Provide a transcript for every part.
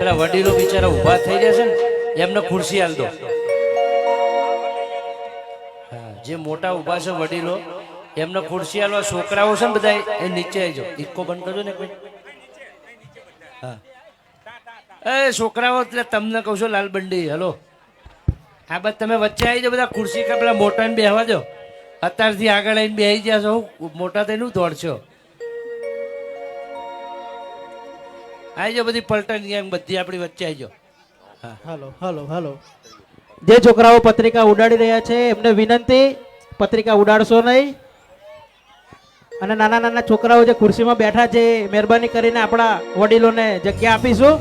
પેલા વડીલો બિચારા ઊભા થઈ ગયા છે ને એમને ખુરશી આલ દો. હા, જે મોટા ઊભા છે વડીલો એમને ખુરશી આલવા. છોકરાઓ છે ને બધા એ નીચે આવી જાઓ. ઇકો બંધ કરજો ને કોઈ. હા, એ છોકરાઓ એટલે તમને કહું છું લાલબંડી. હલો, આ બધા તમે વચ્ચે આવી જાઓ. બધા ખુરશી કે પેલા મોટા ને બેહવા દો. અત્યારથી આગળ આવીને બેસી ગયા છો, મોટા થઈને દોડશો. આવી જાઓ બધી પલટન ગેંગ બધી આપણી વચ્ચે આવી જાઓ. હા, હાલો હાલો હાલો. જે છોકરાઓ પત્રિકા ઉડાડી રહ્યા છે એમને વિનંતી, પત્રિકા ઉડાડશો નહીં. અને નાના નાના છોકરાઓ જે ખુરશીમાં બેઠા છે મહેરબાની કરીને આપણા વડીલોને જગ્યા આપીશું.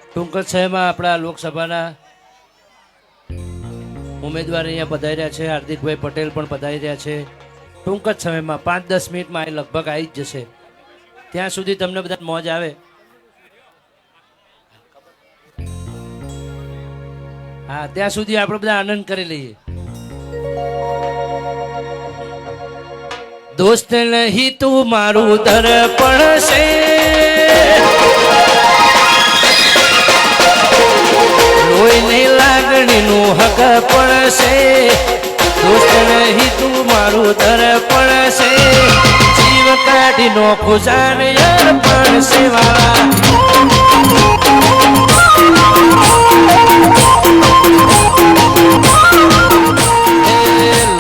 ટૂંક જ સમયમાં આપણા લોકસભાના ઉમેદવાર અહીંયા પધાર્યા છે. હાર્દિકભાઈ પટેલ પણ પધારી રહ્યા છે. ટૂંક જ સમયમાં 5-10 મિનિટમાં એ લગભગ આવી જ જશે. ત્યાં સુધી તમને બધા મોજ આવે. હા, ત્યાં સુધી આપણે બધા આનંદ કરી લઈએ. દોસ્ત નહીં તું મારું દર્પણ છે, લોહીની લાગણીનું હક પણ છે. દોસ્ત નહીં તું મારું દર્પણ છે, જીવ કાઢી નો ખુજાન યાર પણ સેવા.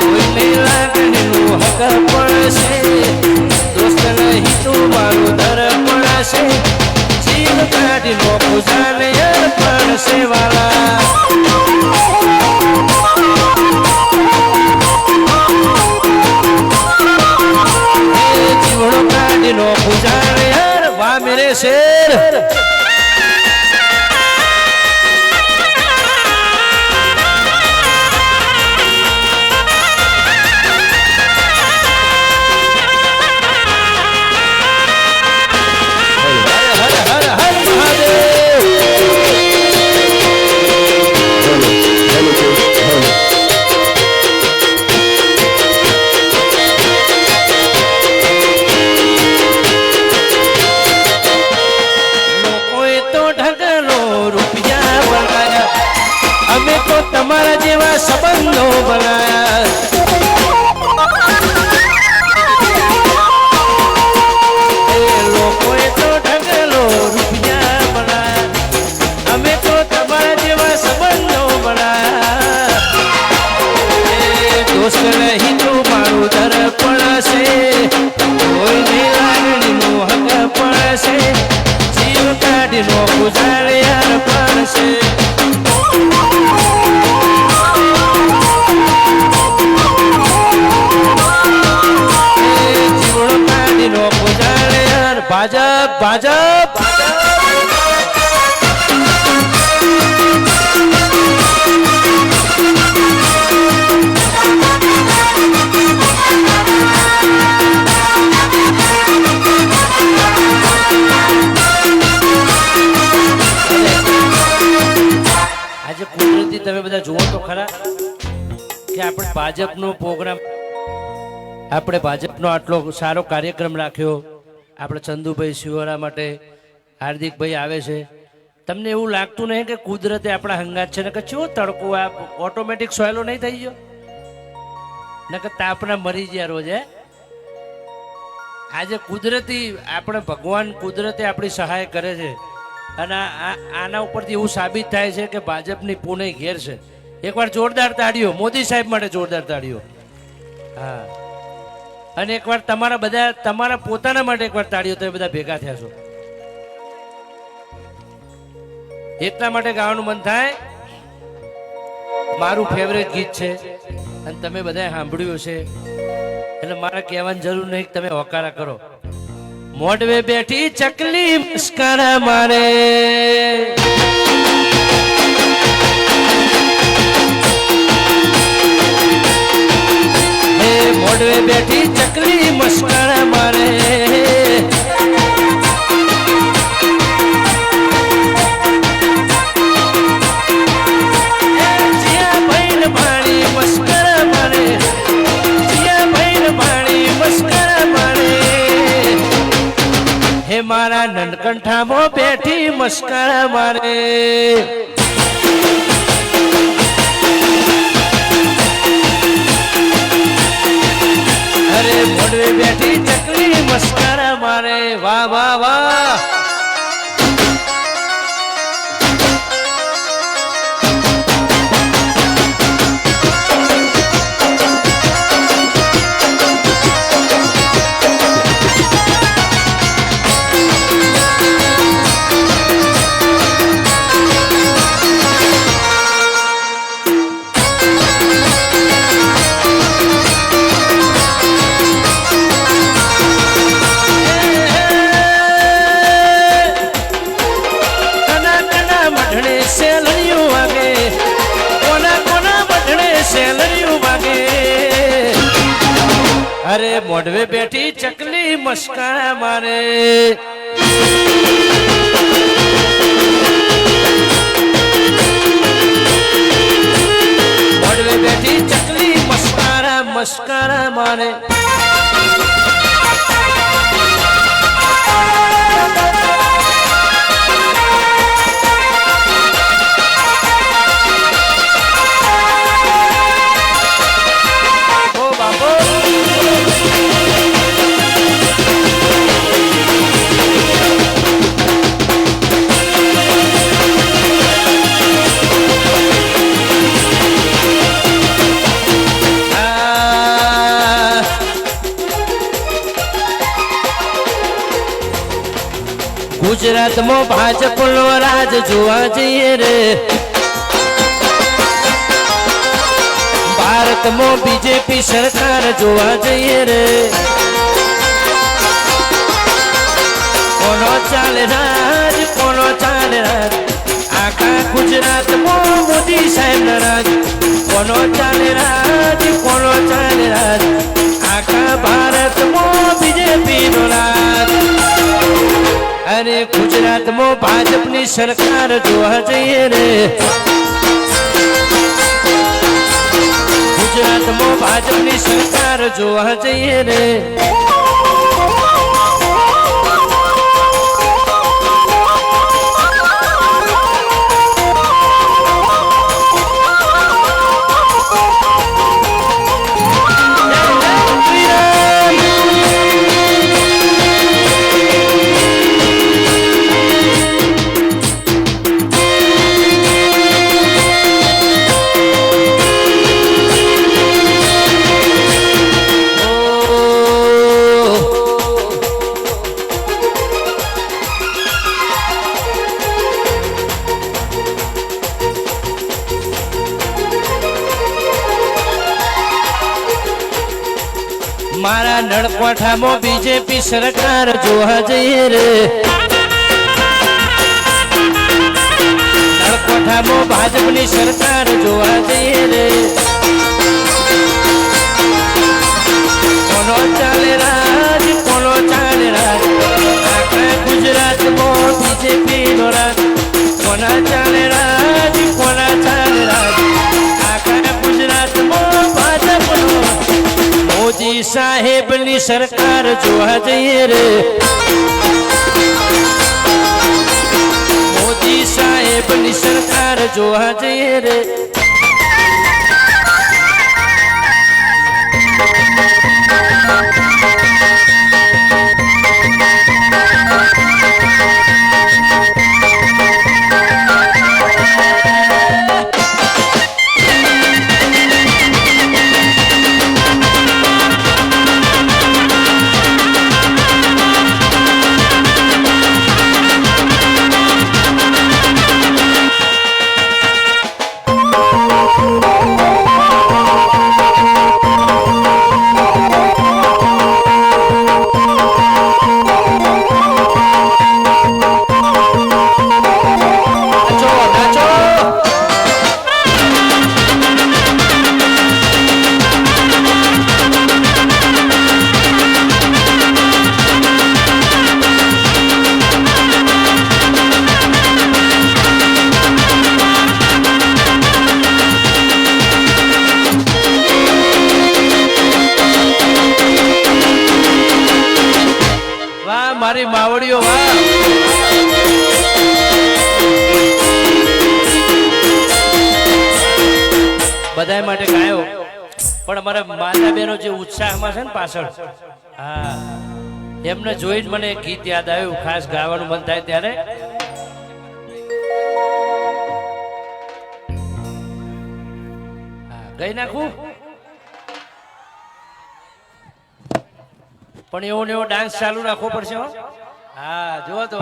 લોહીની લાગણીનું હક પણ છે, દોસ્ત નહીં તું મારું દર્પણ છે, જીવ કાઢી નો ખુજાન યાર પણ સેવાલા. જીવડો કાઢી નો ખુજાન યાર. વાહ મેરે શેર. અમે તો તમારા જેવા સંબંધો બનાયા. લોકોએ તો ઢગલો રૂપિયા બનાયા. અમે તો તમારા જેવા સંબંધો બનાયા. દોસ્ત નહીં તું મારું દર્પણ છે, કોઈની લાગણીનું હક પણ છે, જીવ કાઢી નો ગુજાર યાર પણ છે. ભાજપ ભાજપ. આજે કુદરતી તમે બધા જુઓ તો ખરા કે આપણે ભાજપનો પ્રોગ્રામ, આપણે ભાજપનો આટલો સારો કાર્યક્રમ રાખ્યો. આપણે ચંદુભાઈ શિવરા માટે હાર્દિકભાઈ આવે છે. તમને એવું લાગતું નહીં કે કુદરતે આપણા હંગાત છે ને કે ચેવો તડકો આ ઓટોમેટિક સોયલો નહીં થઈ ગયો ને કે તાપના મરી ગયા રોજ. આજે કુદરતી આપણે ભગવાન કુદરતે આપણી સહાય કરે છે. અને આના ઉપરથી એવું સાબિત થાય છે કે ભાજપની પુણે ઘેર છે. એકવાર જોરદાર તાળીઓ મોદી સાહેબ માટે, જોરદાર તાળીઓ. હા, અને એકવાર તમારા બધા તમારા પોતાના માટે એકવાર તાળીઓ. તમે બધા ભેગા થયા છો એટલા માટે ગાવાનું મન થાય. મારું ફેવરેટ ગીત છે અને તમે બધાએ સાંભળ્યું છે એટલે મારે કહેવાની જરૂર નહીં. તમે હોકારા કરો. મોઢવે બેઠી ચકલી મુસ્કારા મારે, મોઢવે બેઠી ચકલી મસ્કરા મારે. જીયા ભાઈ ભાણી મસ્કરા મારે, જીયા ભાઈ ભાણી મસ્કરા મારે. મારા નનકંઠામાં બેઠી મસ્કરા મારે અરે મોડવે બેઠી ચકલી મસ્કરા મારે વાહ વાહ વાહ અરે મોઢવે બેઠી ચકલી મસ્કરા મારે મોઢવે બેઠી ચકલી મસ્કરા મારે ગુજરાતમાં ભાજપનો રાજ જોવા જઈએ રે ભારતમાં બીજેપી સરકાર જોવા જઈએ રે કોનો ચાલે રાજ આખા ગુજરાતમાં મોદી સાહેબ રાજ કોનો ચાલે રાજ આખા ભારતમાં બીજેપી નો રાજ અરે ગુજરાતમાં ભાજપની સરકાર જોવા જઈએ રે ગુજરાતમાં ભાજપની સરકાર જોવા જઈએ રે મારા નળકોઠામાં બીજેપી સરકાર જોવા જઈએ રે નળકોઠામાં ભાજપની સરકાર જોવા જઈએ રે કોનો ચાલે રાજ આખા ગુજરાતમાં બીજેપી નો રાજ કોના ચાલે રાજ આખા ગુજરાતમાં ભાજપનો મોદી સાહેબની સરકાર જોવા જઈએ રે મોદી સાહેબની સરકાર જોવા જઈએ રે મારી માવડીઓ વાહ બધાય માટે ગાયો, પણ અમારા માતા બહેનો જે ઉત્સાહમાં છે ને પાછળ, હા, એમને જોઈને મને એક ગીત યાદ આવ્યું, ખાસ ગાવાનું મન થાય ત્યારે. હા, ગઈ નાખું, પણ એવો ને એવો ડાન્સ ચાલુ રાખવો પડશે હો. હા, જુઓ તો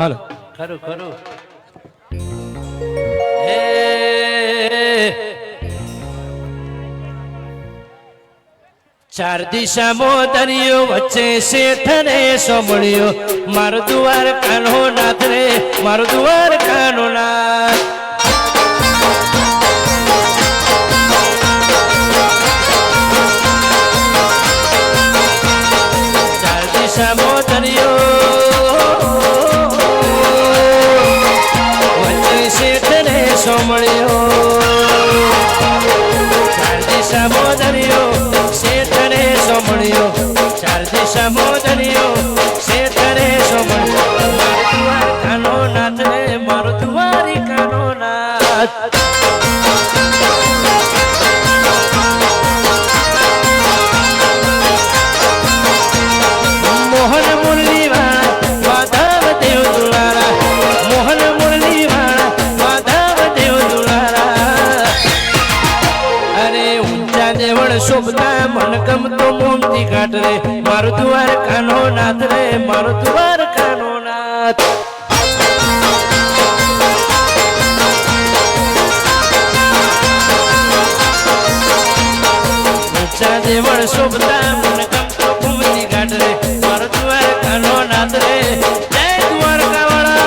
ખરું ખરું. હે ચાર દિશામાં દરિયો, વચ્ચે શેઠ ને સોમળિયો, મારો દુવાર કાનો નાથ રે, મારો દુવાર કાનો નાથ. ચાર દિશામાં દરિયો, વચ્ચે શેઠ ને સોમળિયો, ચાર દિશામાં દરિયો, ચાર દિશામાં દરિયો, શેઠરે સોમળિયો, મારો દુવાર કાનો નાથ રે, મારો દુવારી કાનો નાથ. મોહન મુરલી વાળા માધવ દેવ દુલારા, મોહન મુરલી વાળા માધવ દેવ દુલારા. અરે ઊંચા દેવળ શોભતા મન ગમતો મોમતી ઘાટ રે, મારો દુવાર કાનો નાથ રે, મારો દુવાર કાનો નાથ. ઊંચા દેવળ શોભતા મન ગમતો મોમતી ઘાટ રે, મારો દુવાર કાનો નાથ રે. જય દ્વારકા વાળા.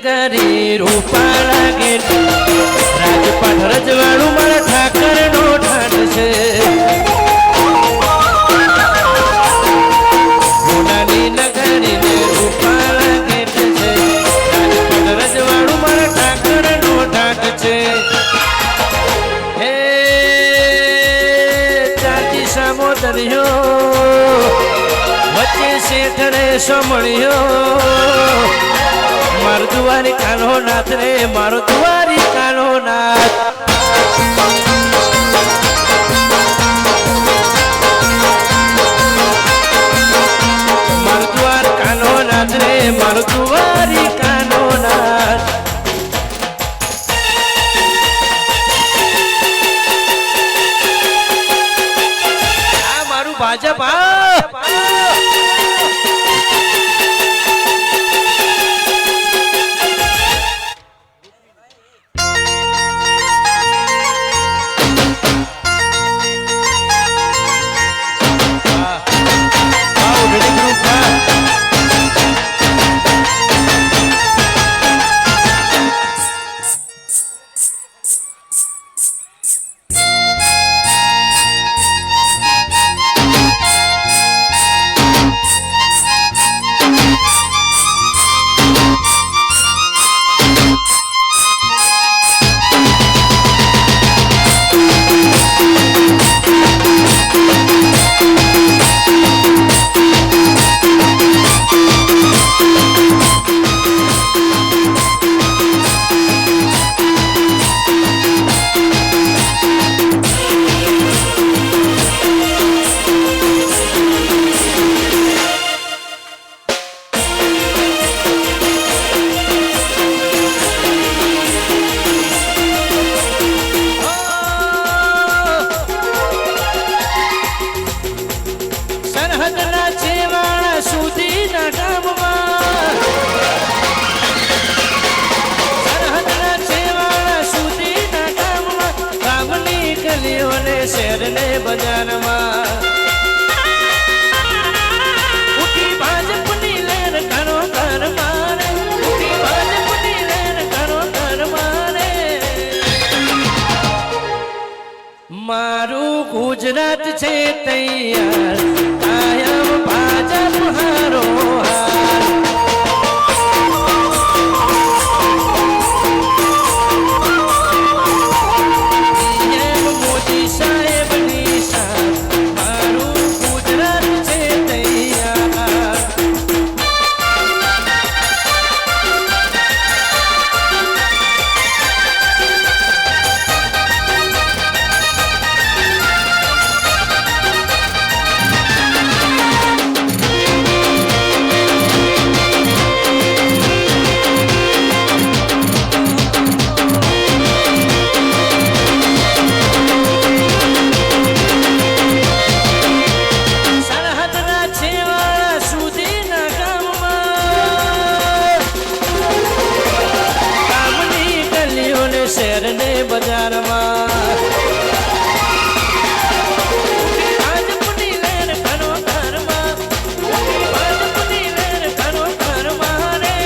નગરી રૂપાળા ગેટ, રાજપાટ રજવાડું મારા ઠાકર નો ઠાઠ છે. સોનાની નગરી ને રૂપાળા ગેટ છે, રાજપાટ રજવાડું મારા ઠાકર નો ઠાઠ છે. હે ચાચી સામો દરિયો, વચ્ચે શેઠ રે સોમળિયો, મારો દુવારી કાનો નાથ રે, મારો દુવારી કાનો નાથ. મારો દ્વાર કાનો નાથ રે, મારો દુવારી કાનો નાથ. આ મારું ભાજપ. શેરને બજારમાં ઉઠી ભાજપની લહેર કરો ઘર મારે, ઉઠી ભાજપની લહેર કરો ઘર મારે. ગુજરાત છે તૈયાર કાયમ ભાજપ હારો હાર PM મોદી સાહેબની સાથ મારું ગુજરાત છે તૈયાર સરહદના છેવાડા સુધીના ગામમાં ગામની ગલીઓને શહેરને બજારમાં ભાજપની લહેર ઘરો ઘરમાં ભાજપની લહેર ઘરો ઘરમાં રે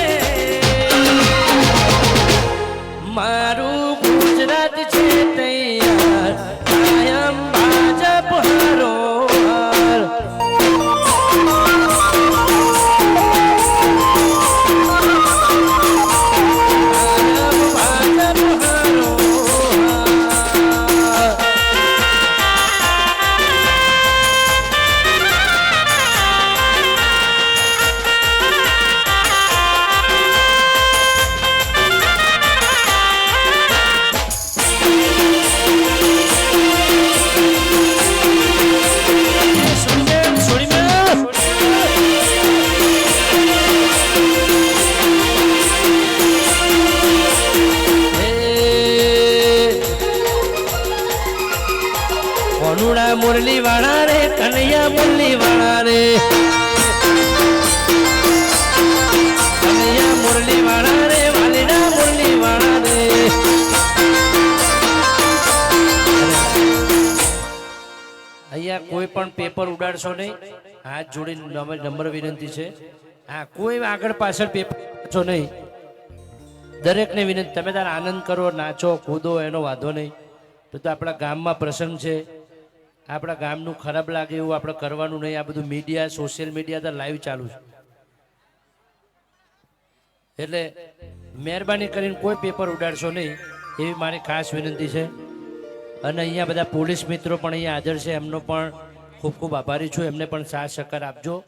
મારું ગુજરાત છે તૈયાર કાયમ ભાજપ હારો હાર ભાજપ હારો હાર કોનુડા મુરલી વાળા રે કનૈયા મુરલી વાળા રે કનૈયા મુરલી વાળા રે વાલીડા મુરલી વાળા રે અહીંયા કોઈ પણ પેપર ઉડાડશો નહીં હાથ જોડીને નંબર વિનંતી છે હા કોઈ આગળ પાછળ પેપર છો નહીં દરેકને વિનંતી તમે તાર આનંદ કરો નાચો કૂદો એનો વાંધો નહીં તો આપણા ગામમાં પ્રસંગ છે આપણા ગામનું ખરાબ લાગે એવું આપણે કરવાનું નહીં આ બધું મીડિયા સોશિયલ મીડિયા તો લાઈવ ચાલુ છે એટલે મહેરબાની કરીને કોઈ પેપર ઉડાડશો નહીં એવી મારી ખાસ વિનંતી છે અને અહીંયા બધા પોલીસ મિત્રો પણ અહીંયા હાજર છે એમનો પણ ખૂબ ખૂબ આભારી છું એમને પણ સાથ સહકાર આપજો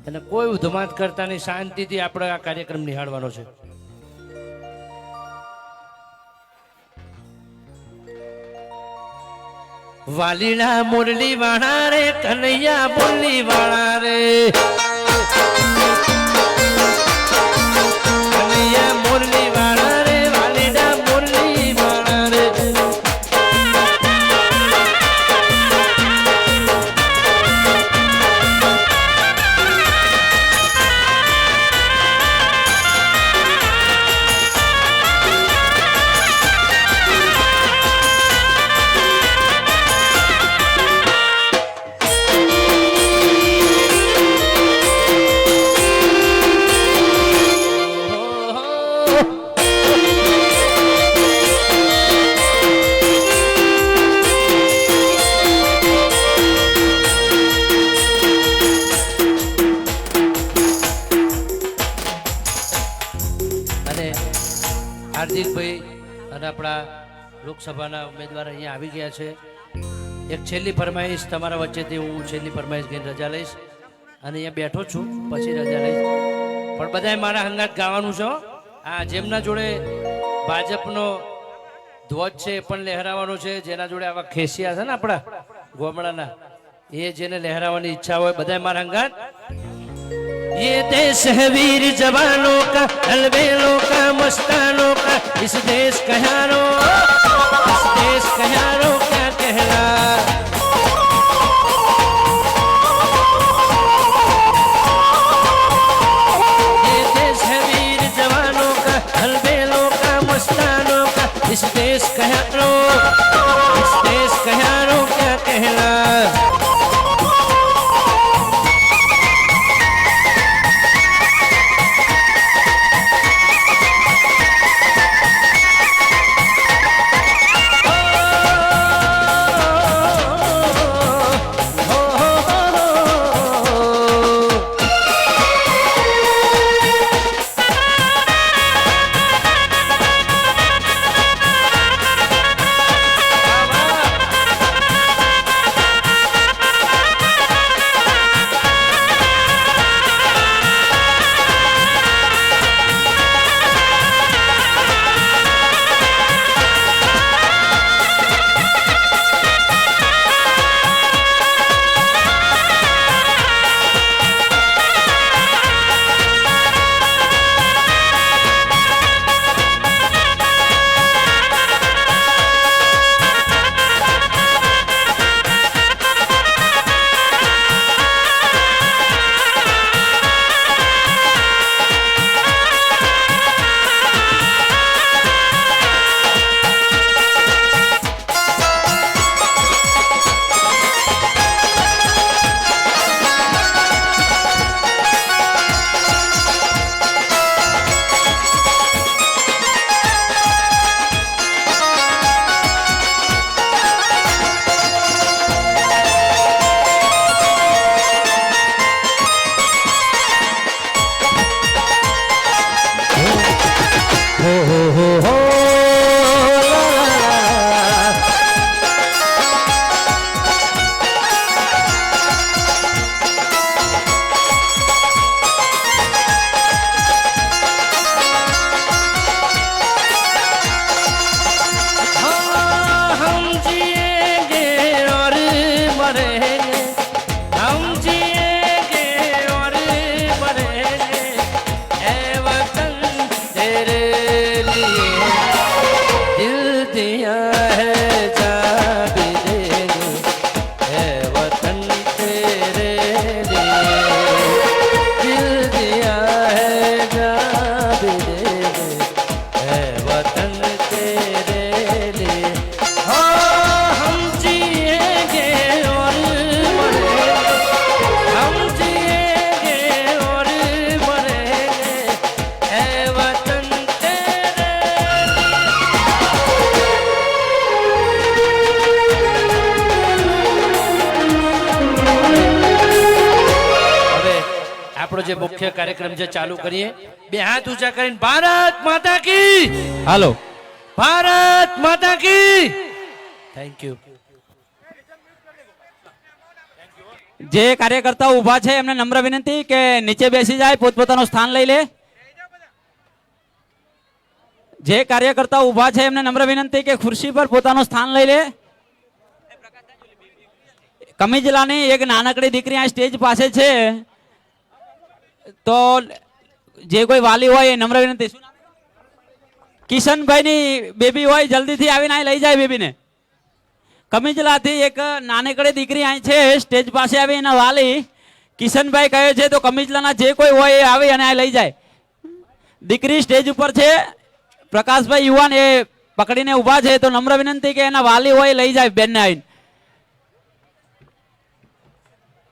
અને કોઈ ઉધમાત કરતા નહીં શાંતિથી આપણે આ કાર્યક્રમ નિહાળવાનો છે વાલીડા મુરલી વાળા રે કનૈયા મુરલી વાળા રે કનૈયા મુરલી વાળા રે વાલીડા મુરલી વાળા રે હાર્દિકભાઈ અને આપણા લોકસભાના ઉમેદવાર અહીંયા આવી ગયા છે એક છેલ્લી ફરમાઈશ તમારા વચ્ચેથી હું છેલ્લી ફરમાઈશ ગઈને રજા લઈશ અને અહીંયા બેઠો છું પછી રજા લઈશ પણ બધાએ મારા હંગાત ગાવાનું છે આ જેમના જોડે ભાજપનો ધ્વજ છે એ પણ લહેરાવાનો છે જેના જોડે આવા ખેસિયા છે ને આપણા ગોમડાના એ જેને લહેરાવાની ઈચ્છા હોય બધાએ મારા હંગાત ये देश है वीर जवानों का अलबेलों का मस्तानों का इस देश का यारो क्या कहला ये देश है वीर जवानों का अलबेलों का मस्तानों का इस देश का यारो क्या कहला तेरे लिए दिल दिया है जा भी दे दूं है वतन तेरे लिए दिल दिया है जा भी दे दूं है वतन तेरे लिए हाँ हम जिएंगे और मरेंगे हम जिएंगे और मरेंगे है वतन तेरे હવે આપણો જે મુખ્ય કાર્યક્રમ છે ચાલુ કરીએ બે હાથ ઊંચા કરીને ભારત માતા કી હાલો ભારત માતા કી થેન્ક યુ જે કાર્યકર્તાઓ ઊભા છે એમને નમ્ર વિનંતી કે નીચે બેસી જાય પોતપોતાનું સ્થાન લઈ લે જે કાર્યકર્તાઓ ઊભા છે એમને નમ્ર વિનંતી કે ખુરશી પર પોતાનું સ્થાન લઈ લે કમિજલાની એક નાનકડી દીકરી આ સ્ટેજ પાસે છે તો જે કોઈ વાલી હોય એ નમ્ર વિનંતી શું નામ? કિશનભાઈની બેબી હોય જલ્દીથી આવીને અહીં લઈ જાય બેબીને કમિજલાથી એક નાનકડી દીકરી અહીં છે સ્ટેજ પાસે આવી એના વાલી કિશનભાઈ કહે છે તો કમિજલાના જે કોઈ હોય એ આવી અને અહીં લઈ જાય દીકરી સ્ટેજ ઉપર છે પ્રકાશભાઈ યુવાન એ પકડીને ઊભા છે તો નમ્ર વિનંતી કે એના વાલી હોય એ લઈ જાય બેનને આવીને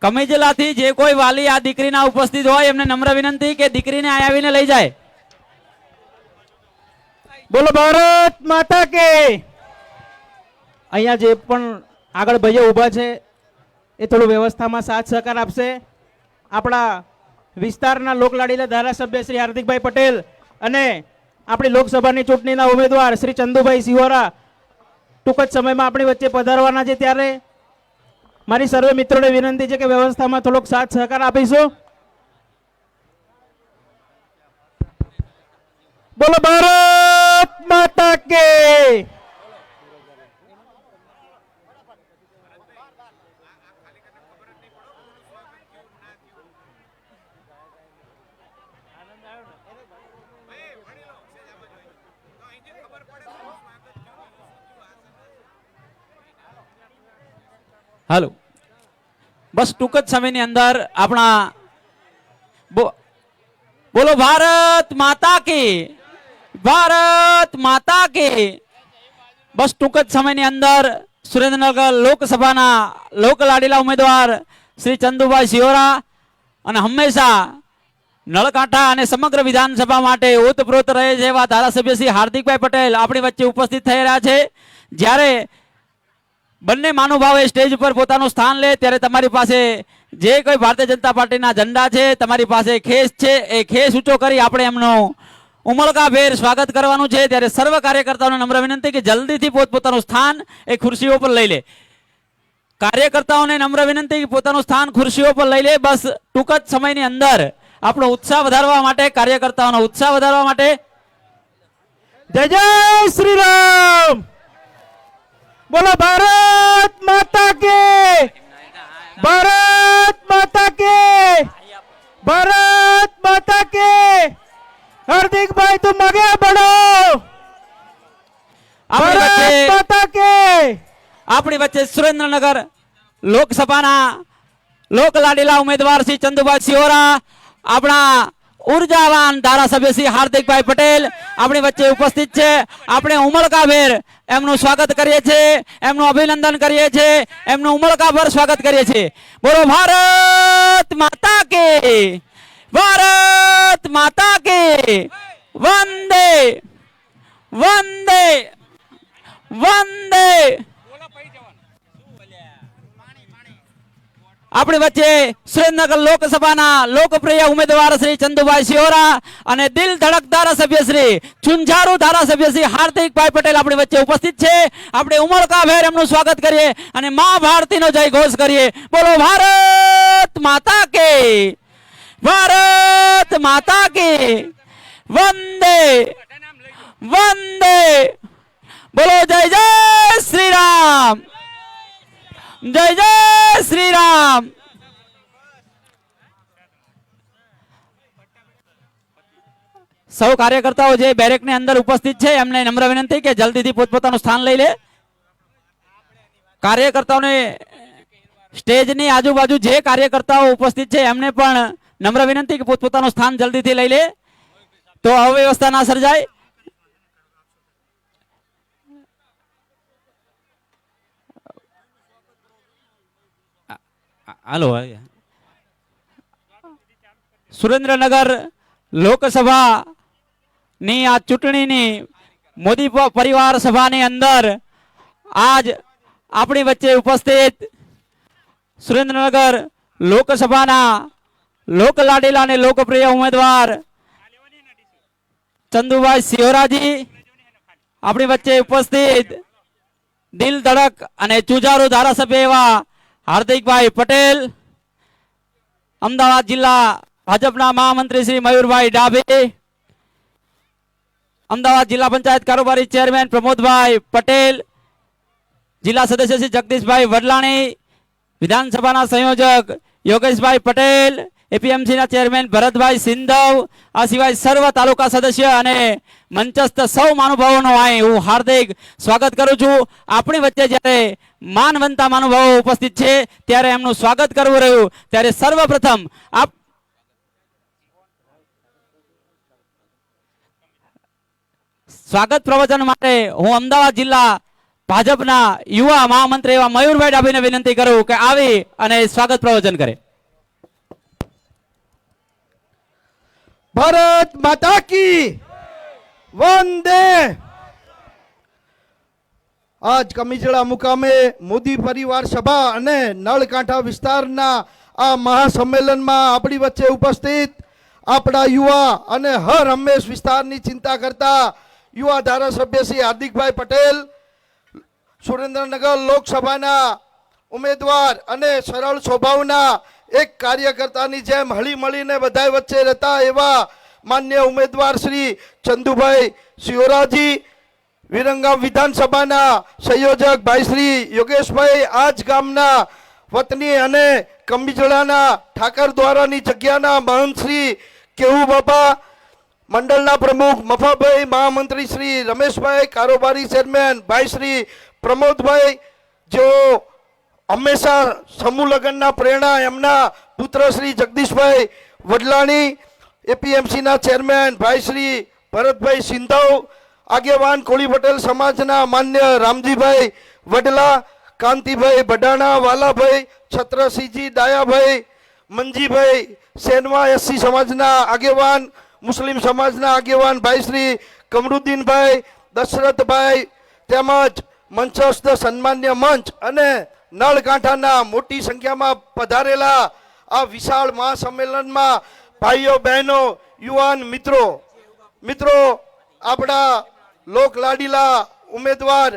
કમિજલાથી જે કોઈ વાલી આ દીકરીના ઉપસ્થિત હોય એમને નમ્ર વિનંતી કે દીકરીને અહીં આવીને લઈ જાય બોલો ભારત માતા કે અહીંયા જે પણ આગળ ભાઈઓ ઊભા છે એ થોડું વ્યવસ્થામાં સાથ સહકાર આપશે આપણા વિસ્તારના લોકલાડીલા ધારાસભ્ય શ્રી હાર્દિકભાઈ પટેલ અને આપણી લોકસભાની ચૂંટણીના ઉમેદવાર શ્રી ચંદુભાઈ સિહોરા ટૂંક જ સમયમાં આપણી વચ્ચે પધારવાના છે ત્યારે મારી સર્વે મિત્રોને વિનંતી છે કે વ્યવસ્થામાં થોડોક સાથ સહકાર આપીશું બોલો ભારત માતા કે હાલો બસ ટૂંક જ સમયની અંદર આપણા બોલો ભારત માતા કી ભારત માતા કી બસ ટૂંક જ સમયની અંદર સુરેન્દ્રનગર લોકસભાના લોકલાડીલા ઉમેદવાર શ્રી ચંદુભાઈ સિહોરા અને હંમેશા નળકાંઠા અને સમગ્ર વિધાનસભા માટે ઓતપ્રોત રહે છે એવા ધારાસભ્ય શ્રી હાર્દિકભાઈ પટેલ આપણી વચ્ચે ઉપસ્થિત થઈ રહ્યા છે જ્યારે બંને મહાનુભાવે સ્ટેજ ઉપર પોતાનું સ્થાન લે ત્યારે તમારી પાસે જે કોઈ ભારતીય જનતા પાર્ટીના ઝંડા છે તમારી પાસે ખેસ છે એ ખેસ ઊંચો કરી આપણે એમનું ઉમળકાભેર સ્વાગત કરવાનું છે ત્યારે સર્વ કાર્યકર્તાઓને નમ્ર વિનંતી કે જલ્દીથી પોતપોતાનું સ્થાન એ ખુરશીઓ પર લઈ લે કાર્યકર્તાઓને નમ્ર વિનંતી કે પોતાનું સ્થાન ખુરશીઓ પર લઈ લે બસ ટૂંક જ સમયની અંદર આપણો ઉત્સાહ વધારવા માટે કાર્યકર્તાઓનો ઉત્સાહ વધારવા માટે જય જય શ્રી રામ બોલો ભારત માતા કે ભારત માતા કે ભારત માતા કે હાર્દિકભાઈ તુમ આગે बढ़ो ભારત માતા કે આપણી વચ્ચે સુરેન્દ્રનગર લોકસભાના લોકલાડીલા ઉમેદવાર શ્રી ચંદુભાઈ સિહોરા આપણા ઉર્જાવાન ધારાસભ્ય શ્રી હાર્દિકભાઈ પટેલ આપણી વચ્ચે ઉપસ્થિત છે આપણે ઉમળકાભેર એમનું સ્વાગત કરીએ છીએ એમનું અભિનંદન કરીએ છીએ એમનું ઉમળકાભેર સ્વાગત કરીએ છીએ બોલો ભારત માતા કે ભારત માતા કે વંદે વંદે વંદે આપણી વચ્ચે સુરેન્દ્રનગર લોકસભાના લોકપ્રિય ઉમેદવાર શ્રી ચંદુભાઈ સિહોરા અને દિલ ધડક ધારાસભ્ય શ્રી ચુંજારુ ધારાસભ્ય શ્રી હાર્દિકભાઈ પટેલ આપણી વચ્ચે ઉપસ્થિત છે આપણે ઉમળકાભેર એમનું સ્વાગત કરીએ અને મા ભારતીનો જય ઘોષ કરીએ બોલો ભારત માતા કે ભારત માતા કે વંદે વંદે બોલો જય જય શ્રી રામ જય જય શ્રી રામ સૌ કાર્યકર્તાઓ જે બેરેકની અંદર ઉપસ્થિત છે એમને નમ્ર વિનંતી કે જલ્દીથી પોતપોતાનું સ્થાન લઈ લે. કાર્યકર્તાઓને સ્ટેજની આજુબાજુ જે કાર્યકર્તાઓ ઉપસ્થિત છે એમને પણ નમ્ર વિનંતી કે પોતપોતાનું સ્થાન જલ્દીથી લઈ લે તો અવ્યવસ્થા ના સર્જાય. હાલો, સુરેન્દ્રનગર લોકસભાની આ ચૂંટણીની મોદી પરિવાર સભાની અંદર આજ આપણી વચ્ચે ઉપસ્થિત સુરેન્દ્રનગર લોકસભાના લોકલાડીલા અને લોકપ્રિય ઉમેદવાર ચંદુભાઈ સિહોરાજી, આપણી વચ્ચે ઉપસ્થિત દિલ ધડક અને ચુજારુ ધારાસભ્ય એવા હાર્દિકભાઈ પટેલ, અમદાવાદ જિલ્લા ભાજપના મહામંત્રી શ્રી મયુરભાઈ ડાભે, અમદાવાદ જિલ્લા પંચાયત કારોબારી ચેરમેન પ્રમોદભાઈ પટેલ, જિલ્લા સદસ્ય શ્રી જગદીશભાઈ વડલાણી, વિધાનસભાના સંયોજક યોગેશભાઈ પટેલ, એપીએમસીના ચેરમેન ભરતભાઈ સિંધવ, આ સિવાય સર્વ તાલુકા સદસ્ય અને મંચસ્થ સૌ મહાનુભાવોનો અહીં હું હાર્દિક સ્વાગત કરું છું. આપણી વચ્ચે જ્યારે માનવંતા મહાનુભાવો ઉપસ્થિત છે ત્યારે એમનું સ્વાગત કરવું રહ્યું ત્યારે સર્વપ્રથમ સ્વાગત પ્રવચન માટે હું અમદાવાદ જિલ્લા ભાજપના યુવા મહામંત્રી એવા મયુરભાઈ ડાભીને વિનંતી કરું કે આવી અને સ્વાગત પ્રવચન કરે. ભારત માતા કી વંદે. આજ કમિજળા મુકામે મોદી પરિવાર સભા અને નળકાંઠા વિસ્તારના આ મહાસંમેલનમાં આપણી વચ્ચે ઉપસ્થિત આપણા યુવા અને હર હંમેશ વિસ્તારની ચિંતા કરતા યુવા ધારાસભ્ય શ્રી હાર્દિકભાઈ પટેલ, સુરેન્દ્રનગર લોકસભાના ઉમેદવાર અને સરળ સ્વભાવના એક કાર્યકર્તાની જેમ હળી મળીને બધા વચ્ચે રહેતા એવા માન્ય ઉમેદવાર શ્રી ચંદુભાઈ સિહોરાજી, વિરંગામ વિધાનસભાના સંયોજક ભાઈ શ્રી યોગેશભાઈ, આજ ગામના વતની અને કમિજળાના ઠાકર દ્વારાની જગ્યાના મહંત શ્રી કેવું બાપા, મંડળના પ્રમુખ મફાભાઈ, મહામંત્રી શ્રી રમેશભાઈ, કારોબારી ચેરમેન ભાઈ શ્રી પ્રમોદભાઈ, જેઓ હંમેશા સમૂહ લગ્નના પ્રેરણા એમના પુત્ર શ્રી જગદીશભાઈ વડલાણી, એપીએમસીના ચેરમેન ભાઈ શ્રી ભરતભાઈ સિંધવ, આગેવાન કોળી પટેલ સમાજના માન્ય રામજીભાઈ વડલા, કાંતિભાઈ બડાણા, વાલાભાઈ, છત્રસિંહજી ડાયાભાઈ, મંજીભાઈ સેનવા, એસસી સમાજના આગેવાન, મુસ્લિમ સમાજના આગેવાન ભાઈ શ્રી કમરુદ્દીનભાઈ, દશરથભાઈ, તેમજ મંચસ્થ સન્માન્ય મંચ અને નળકાંઠાના મોટી સંખ્યામાં પધારેલા આ વિશાળ મહાસંમેલનમાં ભાઈઓ બહેનો યુવાન મિત્રો આપણા લોકલાડીલા ઉમેદવાર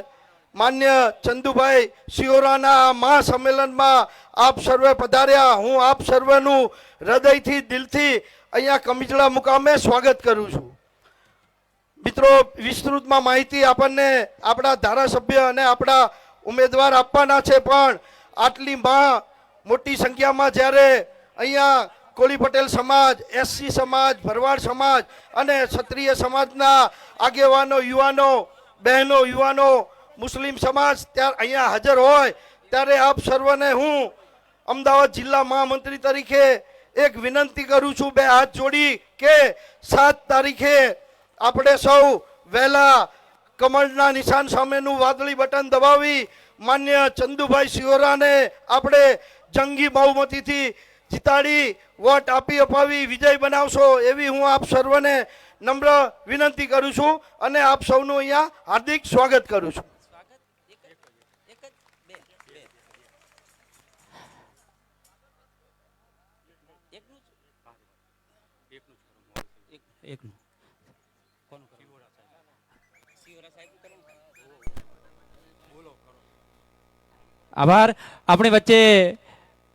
માન્ય ચંદુભાઈ સિહોરાના મહાસંમેલનમાં આપ સર્વે પધાર્યા. હું આપ સર્વનું હૃદયથી દિલથી અહીંયા કમિજળા મુકામે સ્વાગત કરું છું. મિત્રો, વિસ્તૃતમાં માહિતી આપણને આપણા ધારાસભ્ય અને આપણા ઉમેદવાર આપવાના છે, પણ આટલી મોટી સંખ્યામાં જ્યારે અહીંયા કોળી પટેલ સમાજ, એસસી સમાજ, ભરવાડ સમાજ અને ક્ષત્રિય સમાજના આગેવાનો, યુવાનો, બહેનો, યુવાનો, મુસ્લિમ સમાજ ત્યાં અહીંયા હાજર હોય ત્યારે આપ સર્વને હું અમદાવાદ જિલ્લા મહામંત્રી તરીકે એક વિનંતી કરું છું, બે હાથ જોડી કે 7 તારીખે આપણે સૌ વહેલા કમળના નિશાન સામેનું વાદળી બટન દબાવી માન્ય ચંદુભાઈ સિહોરાને આપણે જંગી બહુમતીથી જીતાડી વોટ આપી અપાવી વિજય બનાવશો એવી હું આપ સર્વને નમ્ર વિનંતી કરું છું અને આપ સૌનું અહીંયા હાર્દિક સ્વાગત કરું છું. આભાર. આપણી વચ્ચે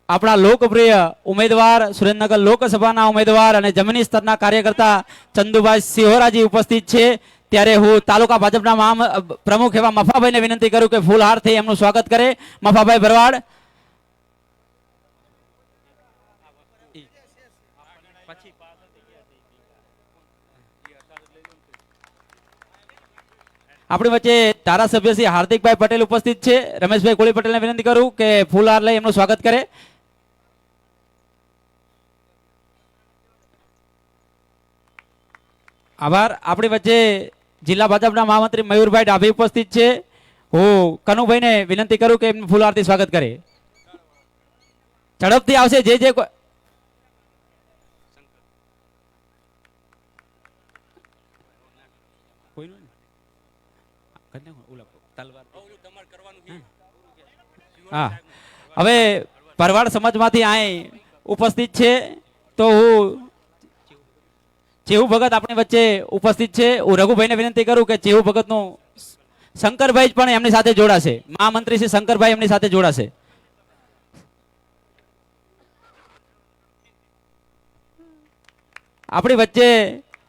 આપણા લોકપ્રિય ઉમેદવાર સુરેન્દ્રનગર લોકસભાના ઉમેદવાર અને જમીની સ્તરના કાર્યકર્તા ચંદુભાઈ સિહોરાજી ઉપસ્થિત છે ત્યારે હું તાલુકા ભાજપના પ્રમુખ એવા મફાભાઈને વિનંતી કરું કે ફૂલહારથી એમનું સ્વાગત કરે. મફાભાઈ ભરવાડ. આપણી વચ્ચે ધારાસભ્ય શ્રી હાર્દિકભાઈ પટેલ ઉપસ્થિત છે. રમેશભાઈ કોળી પટેલને વિનંતી કરું કે ફૂલહાર લઈ એમનું સ્વાગત કરે. આભાર. આપણી વચ્ચે જિલ્લા ભાજપના મહામંત્રી મયુરભાઈ ડાભી ઉપસ્થિત છે. હું કનુભાઈને વિનંતી કરું કે એમનું ફૂલહારથી સ્વાગત કરે. ઝડપથી આવશે જે હા, હવે ભરવાડ સમાજમાંથી અહીં ઉપસ્થિત છે તો હું ચેહુ ભગત આપણી વચ્ચે ઉપસ્થિત છે. હું રઘુભાઈને વિનંતી કરું કે ચેહુ ભગતનું શંકરભાઈ પણ એમની સાથે જોડાશે. મહામંત્રી શ્રી શંકરભાઈ એમની સાથે જોડાશે. આપણી વચ્ચે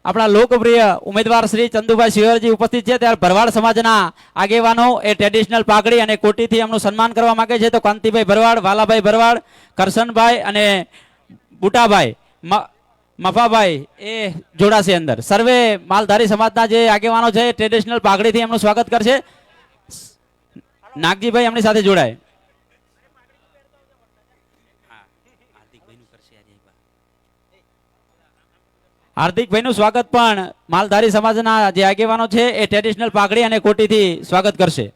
આપણા લોકપ્રિય ઉમેદવાર શ્રી ચંદુભાઈ શિવરજી ઉપસ્થિત છે. ત્યારે ભરવાડ સમાજના આગેવાનો એ ટ્રેડિશનલ પાઘડી અને કોટીથી એમનું સન્માન કરવા માંગે છે. તો કાંતિભાઈ ભરવાડ, વાલાભાઈ ભરવાડ, કરશનભાઈ અને બુટાભાઈ મફાભાઈ એ જોડાશે અંદર. સર્વે માલધારી સમાજના જે આગેવાનો છે ટ્રેડિશનલ પાઘડીથી એમનું સ્વાગત કરશે. નાગજીભાઈ એમની સાથે જોડાય. હાર્દિકભાઈનું સ્વાગત પણ માલધારી સમાજના જે આગેવાનો છે એ ટ્રેડિશનલ પાઘડી અને કોટીથી સ્વાગત કરશે.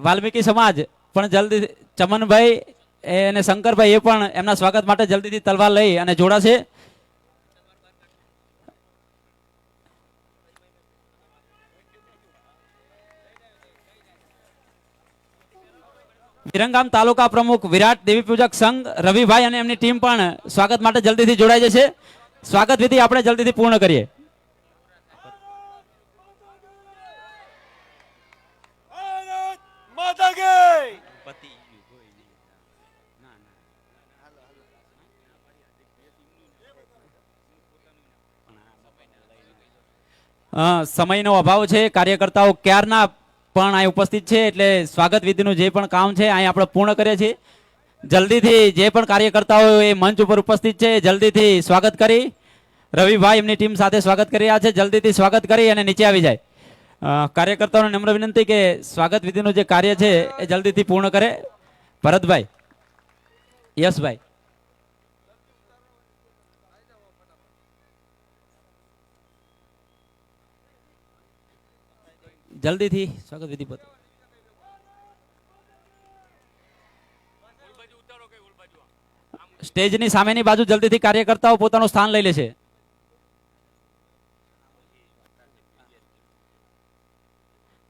વાલ્મીકી સમાજ પણ જલ્દી, ચમનભાઈ અને શંકરભાઈ એ પણ એમના સ્વાગત માટે જલ્દીથી તલવાર લઈ અને જોડાશે. વિરંગામ તાલુકા પ્રમુખ વિરાટ દેવી પૂજક સંઘ રવિભાઈ અને એમની ટીમ પણ સ્વાગત માટે જલ્દીથી જોડાઈ જશે. સ્વાગત વિધિ આપણે જલ્દીથી પૂર્ણ કરીએ. સમયનો અભાવ છે. કાર્યકર્તાઓ ક્યારના પણ અહીં ઉપસ્થિત છે એટલે સ્વાગત વિધિનું જે પણ કામ છે અહીં આપણે પૂર્ણ કરીએ છીએ. જલ્દીથી જે પણ કાર્યકર્તાઓ એ મંચ ઉપર ઉપસ્થિત છે જલ્દીથી સ્વાગત કરી, રવિભાઈ એમની ટીમ સાથે સ્વાગત કરી રહ્યા છે, જલ્દીથી સ્વાગત કરી અને નીચે આવી જાય. કાર્યકર્તાઓને નમ્ર વિનંતી કે સ્વાગત વિધિનું જે કાર્ય છે એ જલ્દીથી પૂર્ણ કરે. ભરતભાઈ, યશભાઈ, જલ્દીથી સ્વાગત વિધિ પર. સ્ટેજની સામેની બાજુ જલ્દીથી કાર્યકર્તાઓ પોતાનું સ્થાન લઈ લે છે.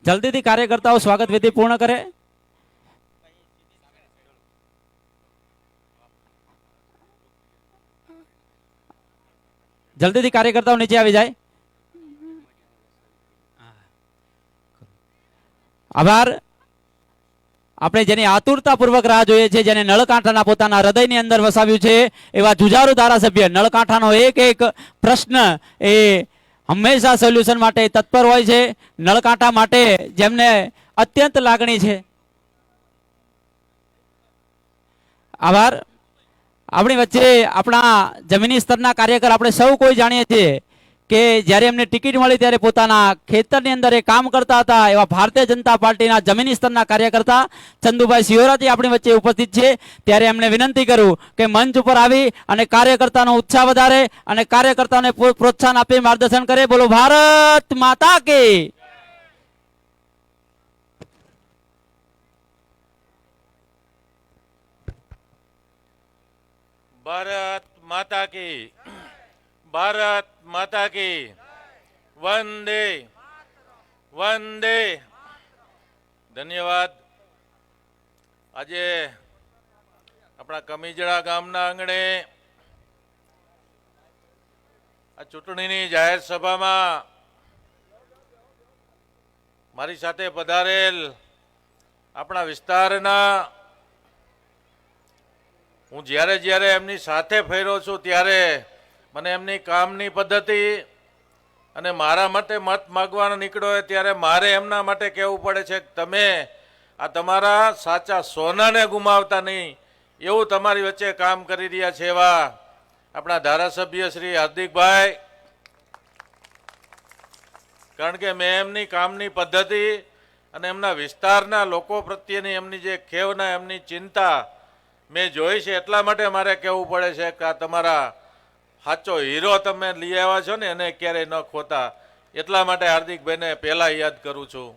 જલ્દીથી કાર્યકર્તાઓ સ્વાગત વિધિ પૂર્ણ કરે. જલ્દીથી કાર્યકર્તાઓ નીચે આવી જાય. આભાર. આપણે જેની આતુરતાપૂર્વક રાહ જોઈએ છે, જેને નળકાંઠાના પોતાના હૃદયની અંદર વસાવ્યું છે એવા જુજારુ ધારાસભ્ય, નળકાંઠાનો એક એક પ્રશ્ન એ હંમેશા સોલ્યુશન માટે તત્પર હોય છે. નળકાંઠા માટે જેમને અત્યંત લાગણી છે. આભાર. આપણી વચ્ચે આપણા જમીની સ્તરના કાર્યકર આપણે સૌ કોઈ જાણીએ છીએ કે જ્યારે એમને ટિકિટ મળી ત્યારે પોતાના ખેતરની અંદર એ કામ કરતા હતા એવા ભારતીય જનતા પાર્ટીના જમીની સ્તરના કાર્યકર્તા ચંદુભાઈ શિવરાજી આપણી વચ્ચે ઉપસ્થિત છે. ત્યારે એમને વિનંતી કરું કે મંચ ઉપર આવી અને કાર્યકર્તાનો ઉત્સાહ વધારે અને કાર્યકર્તાઓને પ્રોત્સાહન આપી માર્ગદર્શન કરે. બોલો ભારત માતા કી. ભારત માતા કી, ભારત માતા કી, વંદે વંદે. ધન્યવાદ. આજે આપણા કમીજડા ગામના આંગણે આ ચૂંટણીની જાહેર સભામાં મારી સાથે પધારેલ આપણા વિસ્તારના, હું જ્યારે જ્યારે એમની સાથે ફર્યો છું ત્યારે મને એમની કામની પદ્ધતિ અને મારા માટે મત માગવાનો નીકળ્યો હોય ત્યારે મારે એમના માટે કહેવું પડે છે કે તમે આ તમારા સાચા સોનાને ગુમાવતા નહીં, એવું તમારી વચ્ચે કામ કરી રહ્યા છે એવા આપણા ધારાસભ્ય શ્રી હાર્દિકભાઈ, કારણ કે મેં એમની કામની પદ્ધતિ અને એમના વિસ્તારના લોકો પ્રત્યેની એમની જે ખેવના એમની ચિંતા મેં જોઈ છે, એટલા માટે મારે કહેવું પડે છે કે આ તમારા સાચો હીરો તમે લઈ આવ્યા છો ને એને ક્યારેય ન ખોતા, એટલા માટે હાર્દિકભાઈને પહેલાં યાદ કરું છું.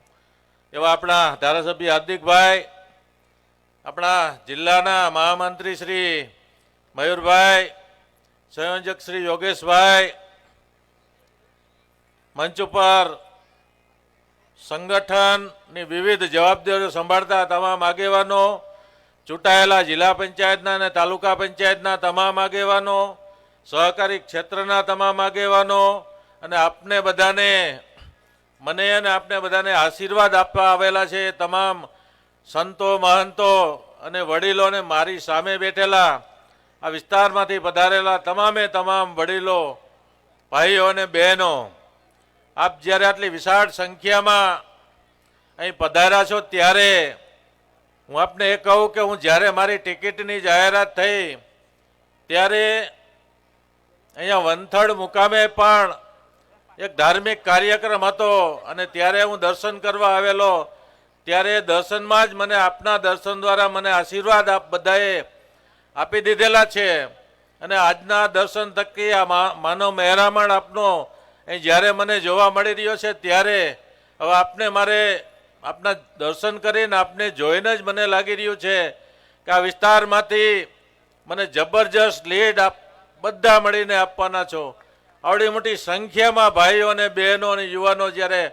એવા આપણા ધારાસભ્ય હાર્દિકભાઈ, આપણા જિલ્લાના મહામંત્રી શ્રી મયુરભાઈ, સંયોજક શ્રી યોગેશભાઈ, મંચ ઉપર સંગઠનની વિવિધ જવાબદારીઓ સંભાળતા તમામ આગેવાનો, ચૂંટાયેલા જિલ્લા પંચાયતના અને તાલુકા પંચાયતના તમામ આગેવાનો, સહકારી ક્ષેત્રના તમામ આગેવાનો, અને આપને બધાને મને અને આપને બધાને આશીર્વાદ આપવા આવેલા છે એ તમામ સંતો, મહંતો અને વડીલોને, મારી સામે બેઠેલા આ વિસ્તારમાંથી પધારેલા તમામે તમામ વડીલો, ભાઈઓ અને બહેનો, આપ જ્યારે આટલી વિશાળ સંખ્યામાં અહીં પધાર્યા છો ત્યારે હું આપને એ કહું કે હું જ્યારે મારી ટિકિટની જાહેરાત થઈ ત્યારે અહીંયા વંથડ મુકામે પણ એક ધાર્મિક કાર્યક્રમ હતો અને ત્યારે હું દર્શન કરવા આવેલો. ત્યારે દર્શનમાં જ મને આપના દર્શન દ્વારા મને આશીર્વાદ આપ બધાએ આપી દીધેલા છે અને આજના દર્શન થકી આ માનવ મહેરામણ આપનો અહીં જ્યારે મને જોવા મળી રહ્યો છે ત્યારે હવે આપને મારે આપના દર્શન કરીને આપને જોઈને જ મને લાગી રહ્યું છે કે આ વિસ્તારમાંથી મને જબરજસ્ત લીડ આપ બધા મળીને આપવાના છો. આવડી મોટી સંખ્યામાં ભાઈઓ અને બહેનો અને યુવાનો જ્યારે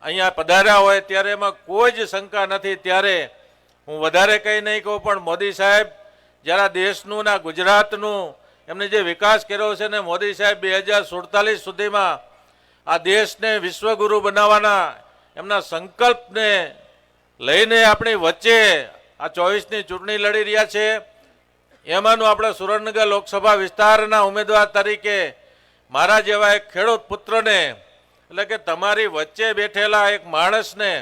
અહીંયા પધાર્યા હોય ત્યારે એમાં કોઈ જ શંકા નથી. ત્યારે હું વધારે કંઈ નહીં કહું, પણ મોદી સાહેબ જ્યારે દેશનું ના ગુજરાતનું એમને જે વિકાસ કર્યો છે ને, મોદી સાહેબ 2047 સુધીમાં આ દેશને વિશ્વગુરુ બનાવવાના એમના સંકલ્પને લઈને આપણી વચ્ચે આ 24ની ચૂંટણી લડી રહ્યા છે. એમાંનું આપણા સુરેન્દ્રનગર લોકસભા વિસ્તારના ઉમેદવાર તરીકે મારા જેવા એક ખેડૂત પુત્રને, એટલે કે તમારી વચ્ચે બેઠેલા એક માણસને,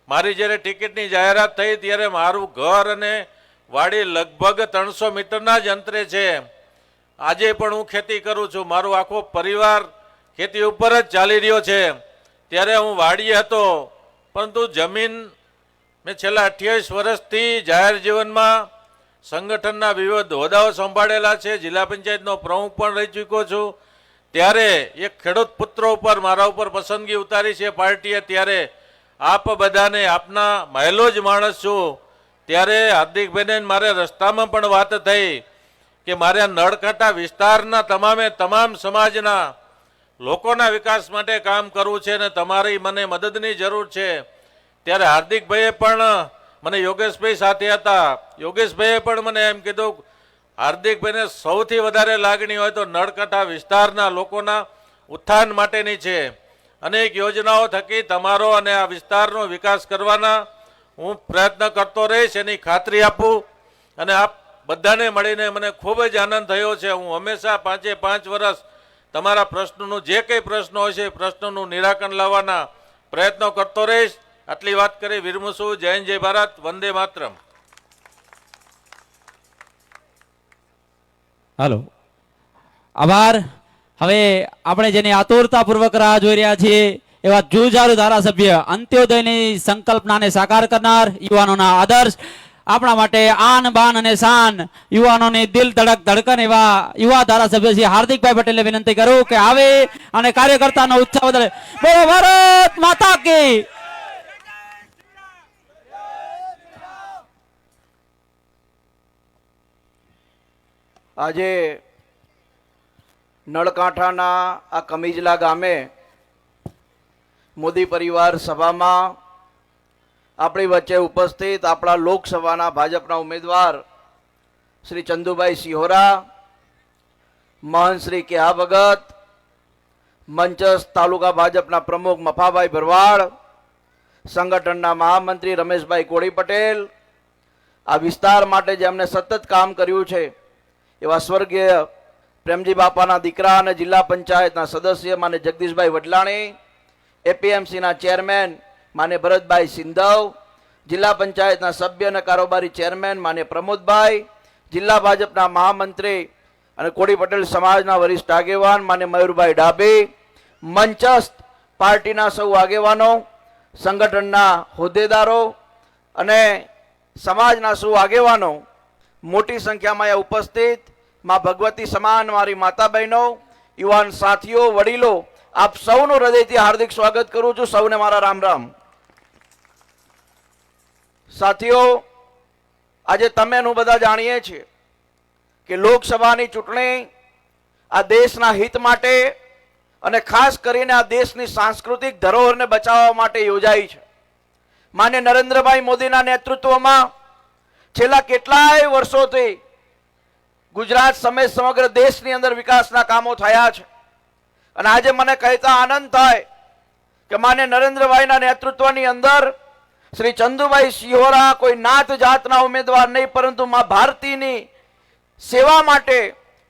મારી જ્યારે ટિકિટની જાહેરાત થઈ ત્યારે મારું ઘર અને વાડી લગભગ 300 મીટરના જ અંતરે છે. આજે પણ હું ખેતી કરું છું, મારો આખો પરિવાર ખેતી ઉપર જ ચાલી રહ્યો છે. ત્યારે હું વાડીએ હતો, પરંતુ જમીન મેં છેલ્લા 28 વર્ષથી જાહેર જીવનમાં સંગઠનના વિવિધ હોદ્દાઓ સંભાળેલા છે. જિલ્લા પંચાયતનો પ્રમુખ પણ રહી ચૂક્યો છું. ત્યારે એક ખેડૂત પુત્ર ઉપર મારા ઉપર પસંદગી ઉતારી છે પાર્ટીએ. ત્યારે આપ બધાને આપના મહેલો જ માણસ છું. ત્યારે હાર્દિકભાઈને મારે રસ્તામાં પણ વાત થઈ કે મારે નળકાંઠા વિસ્તારના તમામે તમામ સમાજના લોકોના વિકાસ માટે કામ કરવું છે અને તમારી મને મદદની જરૂર છે. ત્યારે હાર્દિકભાઈએ પણ મને, યોગેશભાઈ સાથે હતા, યોગેશભાઈએ પણ મને એમ કીધું, હાર્દિકભાઈને સૌથી વધારે લાગણી હોય તો નળકાંઠા વિસ્તારના લોકોના ઉત્થાન માટેની છે. અનેક યોજનાઓ થકી તમારો અને આ વિસ્તારનો વિકાસ કરવાના હું પ્રયત્ન કરતો રહીશ, એની ખાતરી આપું. અને આપ બધાને મળીને મને ખૂબ જ આનંદ થયો છે. હું હંમેશા 5 વર્ષ તમારા પ્રશ્નોનું જે કંઈ પ્રશ્નો હોય છે એ પ્રશ્નોનું નિરાકરણ લાવવાના પ્રયત્નો કરતો રહીશ. આટલી વાત કરી વિરમું છું. જય હિન્દ, જય ભારત, વંદે માતરમ. હાલો, આભાર. હવે આપણે જેની આતુરતાપૂર્વક રાહ જોઈ રહ્યા છીએ એવા જુજારુ ધારાસભ્ય, અંત્યોદયની સંકલ્પનાને સાકાર કરનાર, યુવાનોના આદર્શ, આપણા માટે આન બાન અને શાન, યુવાનોની દિલ ધડક ધડકન એવા યુવા ધારાસભ્ય શ્રી હાર્દિકભાઈ પટેલને વિનંતી કરું કે આવે અને કાર્યકર્તાનો ઉત્સાહ વધારે. બોલો ભારત માતા કી. આજે નળકાંઠાના આ કમીજલા ગામે મોદી પરિવાર સભામાં આપણી વચ્ચે ઉપસ્થિત આપણા લોકસભાના ભાજપના ઉમેદવાર શ્રી ચંદુભાઈ સિહોરા, મહંત શ્રી કેહા ભગત, મંચસ તાલુકા ભાજપના પ્રમુખ મફાભાઈ ભરવાડ, સંગઠનના મહામંત્રી રમેશભાઈ કોળી પટેલ, આ વિસ્તાર માટે જેમણે સતત કામ કર્યું છે એવા સ્વર્ગીય પ્રેમજી બાપાના દીકરા અને જિલ્લા પંચાયતના સદસ્ય માને જગદીશભાઈ વડલાણી, એપીએમસીના ચેરમેન માને ભરતભાઈ સિંધવ, જિલ્લા પંચાયતના સભ્ય અને કારોબારી ચેરમેન માને પ્રમોદભાઈ, જિલ્લા ભાજપના મહામંત્રી અને કોળી પટેલ સમાજના વરિષ્ઠ આગેવાન માન્ય મયુરભાઈ ડાભે, મંચસ્થ પાર્ટીના સૌ આગેવાનો, સંગઠનના હોદ્દેદારો અને સમાજના સૌ આગેવાનો, મોટી સંખ્યામાં અહીંયા ઉપસ્થિત માં ભગવતી સમાન મારી માતા બહેનો, યુવાન સાથીઓ, વડીલો, આપ સૌનું હૃદયથી હાર્દિક સ્વાગત કરું છું. સૌને મારા રામ રામ. સાથીઓ, આજે તમે હું બધા જાણીએ છીએ કે લોકસભાની ચૂંટણી આ દેશના હિત માટે અને ખાસ કરીને આ દેશની સાંસ્કૃતિક ધરોહરને બચાવવા માટે યોજાઈ છે. માન્ય નરેન્દ્રભાઈ મોદીના નેતૃત્વમાં છેલ્લા કેટલાય વર્ષોથી ગુજરાત સમેત સમગ્ર દેશની અંદર વિકાસના કામો થયા છે અને આજે મને કહેતા આનંદ થાય કે માન્ય નરેન્દ્રભાઈના નેતૃત્વની અંદર શ્રી ચંદુભાઈ સિહોરા કોઈ નાત જાતના ઉમેદવાર નહીં, પરંતુ મા ભારતીની સેવા માટે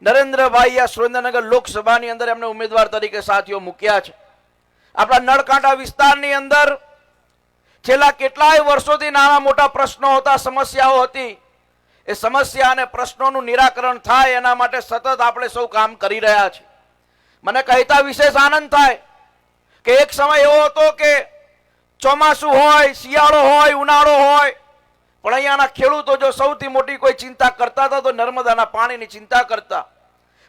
નરેન્દ્રભાઈ આ સુરેન્દ્રનગર લોકસભાની અંદર એમને ઉમેદવાર તરીકે સાથીઓ મૂક્યા છે. આપણા નળકાંઠા વિસ્તારની અંદર છેલ્લા કેટલાય વર્ષોથી નાના મોટા પ્રશ્નો હતા, સમસ્યાઓ હતી. એ સમસ્યા અને પ્રશ્નોનું નિરાકરણ થાય એના માટે સતત આપણે સૌ કામ કરી રહ્યા છીએ. મને કહેતા વિશેષ આનંદ થાય કે એક સમય એવો હતો કે ચોમાસું હોય, શિયાળો હોય, ઉનાળો હોય, પણ અહીંયાના ખેડૂતો જો સૌથી મોટી કોઈ ચિંતા કરતા હતા તો નર્મદાના પાણીની ચિંતા કરતા.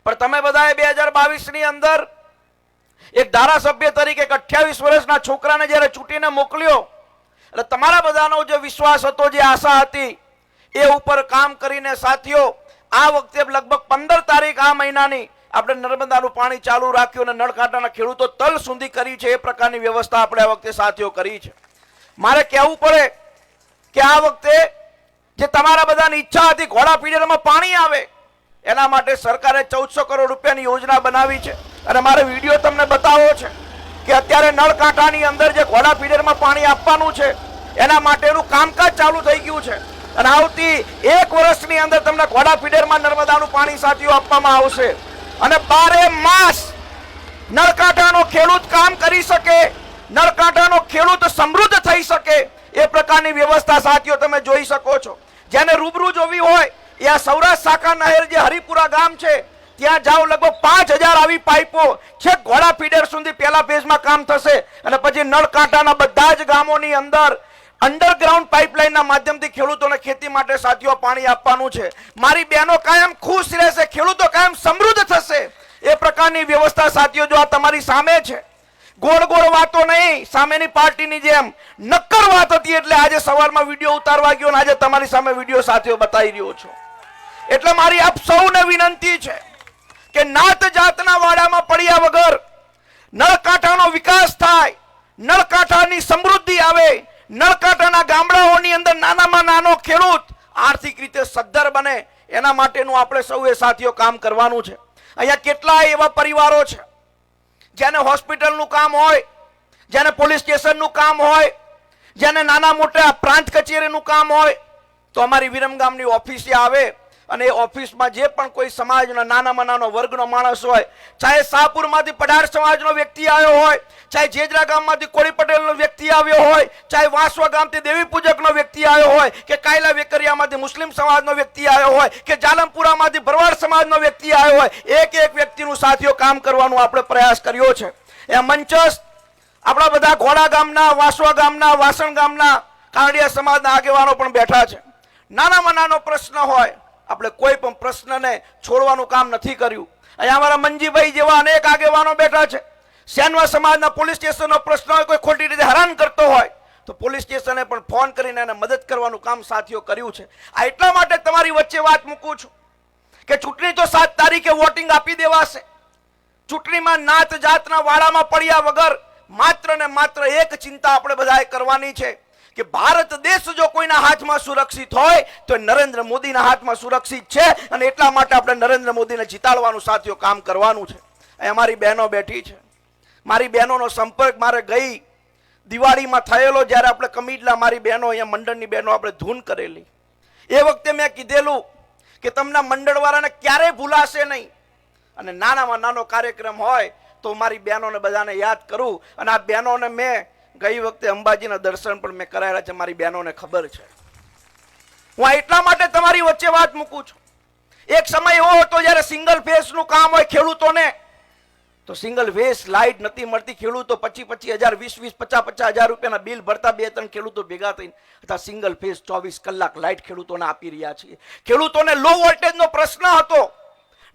પણ તમે બધાએ 2022ની અંદર એક ધારાસભ્ય તરીકે 28 વર્ષના છોકરાને જ્યારે ચૂંટીને મોકલ્યો એટલે તમારા બધાનો જે વિશ્વાસ હતો, જે આશા હતી, એ ઉપર કામ કરીને સાથીઓ આ વખતે લગભગ 15 તારીખ આ મહિનાની આપણે નર્મદાનું પાણી ચાલુ રાખ્યું અને નળકાંઠાના ખેડૂતો તલ સુધી કરી છે. એ પ્રકારની વ્યવસ્થા આપણે આ વખતે સાથીઓ કરી છે. મારે કહેવું પડે કે આ વખતે જે તમારા બધાની ઈચ્છા હતી ઘોડા પીડરમાં પાણી આવે, એના માટે સરકારે 1400 કરોડ રૂપિયાની યોજના બનાવી છે અને મારે વિડીયો તમને બતાવવો છે કે અત્યારે નળકાંઠાની અંદર જે ઘોડા પીડરમાં પાણી આપવાનું છે એના માટેનું કામકાજ ચાલુ થઈ ગયું છે અને આવતી 1 વર્ષની અંદર તમને ઘોડા પીડરમાં નર્મદાનું પાણી સાથીઓ આપવામાં આવશે અને 12 માસ નળકાંઠાનો ખેડૂત કામ કરી શકે, નળકાંઠાનો ખેડૂત સમૃદ્ધ થઈ શકે એ પ્રકારની વ્યવસ્થા સાથીઓ તમે જોઈ શકો છો. જેને રૂબરૂ જોવી હોય એ આ સૌરાષ્ટ્ર શાખા નહેર જે હરિપુરા ગામ છે ત્યાં જાઓ, લગભગ 5000 આવી પાઇપો છેક ઘોડા ફીડર સુધી પહેલા ફેઝમાં કામ થશે અને પછી નળકાંઠાના બધા જ ગામોની અંદર અંડરગ્રાઉન્ડ પાઇપલાઇનના માધ્યમથી ખેડૂતોને ખેતી માટે સાથીઓ પાણી આપવાનું છે. મારી બહેનો કાયમ ખુશ રહેશે, ખેડૂતો કાયમ સમૃદ્ધ થશે એ પ્રકારની વ્યવસ્થા સાથીઓ જો આ તમારી સામે છે. ગોળ ગોળ વાતો નહીં, સામેની પાર્ટીની જેમ નક્કર વાત હતી એટલે આજે સવારમાં વિડીયો ઉતારવા ગયો અને આજે તમારી સામે વિડીયો સાથીઓ બતાવી રહ્યો છું. એટલે મારી આપ સૌને વિનંતી છે કે નાત જાતના વાડામાં પડ્યા વગર નળકાંઠાનો વિકાસ થાય, નળકાંઠાની સમૃદ્ધિ આવે, નળકાંઠાના ગામડાઓની અંદર નાનામાં નાનો ખેડૂત આર્થિક રીતે સદ્ધર બને એના માટેનું આપણે સૌએ સાથીઓ કામ કરવાનું છે. અહીંયા કેટલાય એવા પરિવારો છે જેને હોસ્પિટલનું કામ હોય, જેને પોલીસ સ્ટેશનનું કામ હોય, જેને નાના મોટા પ્રાંત કચેરીનું કામ હોય તો અમારી વિરમગામની ઓફિસે આવે અને એ ઓફિસમાં જે પણ કોઈ સમાજનો નાનામાં નાનો વર્ગનો માણસ હોય, ચાહે શાહપુરમાંથી પઢાર સમાજનો વ્યક્તિ આવ્યો હોય, ચાહે જેજરા ગામમાંથી કોળી પટેલનો વ્યક્તિ આવ્યો હોય, ચાહે વાંસવા ગામથી દેવી પૂજકનો વ્યક્તિ આવ્યો હોય કે કાયલા વેકરિયામાંથી મુસ્લિમ સમાજનો વ્યક્તિ આવ્યો હોય કે જાલમપુરામાંથી ભરવાડ સમાજનો વ્યક્તિ આવ્યો હોય, એક એક વ્યક્તિનું સાથીઓ કામ કરવાનું આપણે પ્રયાસ કર્યો છે. એ મંચસ્થ આપણા બધા ઘોડા ગામના, વાંસવા ગામના, વાસણ ગામના કાંડિયા સમાજના આગેવાનો પણ બેઠા છે. નાનામાં નાનો પ્રશ્ન હોય, આપણે કોઈ પણ પ્રશ્નને છોડવાનું કામ નથી કર્યું. અહીંયા અમારા મંજીભાઈ જેવા અનેક આગેવાનો બેઠા છે. સેનવા સમાજના પોલીસ સ્ટેશનનો પ્રશ્ન હોય, કોઈ ખોટી રીતે હેરાન કરતો હોય તો પોલીસ સ્ટેશને પણ ફોન કરીને એને મદદ કરવાનું કામ સાથીઓ કર્યું છે. આ એટલા માટે તમારી વચ્ચે વાત મૂકું છું કે ચૂંટણી તો 7 તારીખે વોટિંગ આપી દેવાશે. ચૂંટણીમાં નાત જાતના વાડામાં પડ્યા વગર માત્ર ને માત્ર એક ચિંતા આપણે બધાએ કરવાની છે કે ભારત દેશ જો કોઈના હાથમાં સુરક્ષિત હોય તો નરેન્દ્ર મોદીના હાથમાં સુરક્ષિત છે અને એટલા માટે આપણે નરેન્દ્ર મોદીને જીતાડવાનું સાથીઓ કામ કરવાનું છે. અહીંયા મારી બહેનો બેઠી છે. મારી બહેનોનો સંપર્ક મારે ગઈ દિવાળીમાં થયેલો, જ્યારે આપણે કમિટલા મારી બહેનો અહીંયા મંડળની બહેનો આપણે ધૂન કરેલી, એ વખતે મેં કીધેલું કે તમને મંડળવાળાને ક્યારેય ભૂલાશે નહીં અને નાનામાં નાનો કાર્યક્રમ હોય તો મારી બહેનોને બધાને યાદ કરું અને આ બહેનોને મેં ગઈ વખતે અંબાજીના દર્શન પણ મેં કરાયેલા છે, મારી બહેનોને ખબર છે. હું એટલા માટે તમારી વચ્ચે વાત મૂકું છું એક સમય એવો હતો જ્યારે સિંગલ ફેસ નું કામ હોય ખેડૂતોને, તો સિંગલ ફેસ લાઇટ નથી મળતી. ખેડૂતો 25,000, 20,000, 50,000 રૂપિયાના બિલ ભરતા. 2-3 ખેડૂતો ભેગા થઈને હતા સિંગલ ફેસ 24 કલાક લાઇટ ખેડૂતોને આપી રહ્યા છીએ. ખેડૂતોને લો વોલ્ટેજ નો પ્રશ્ન હતો.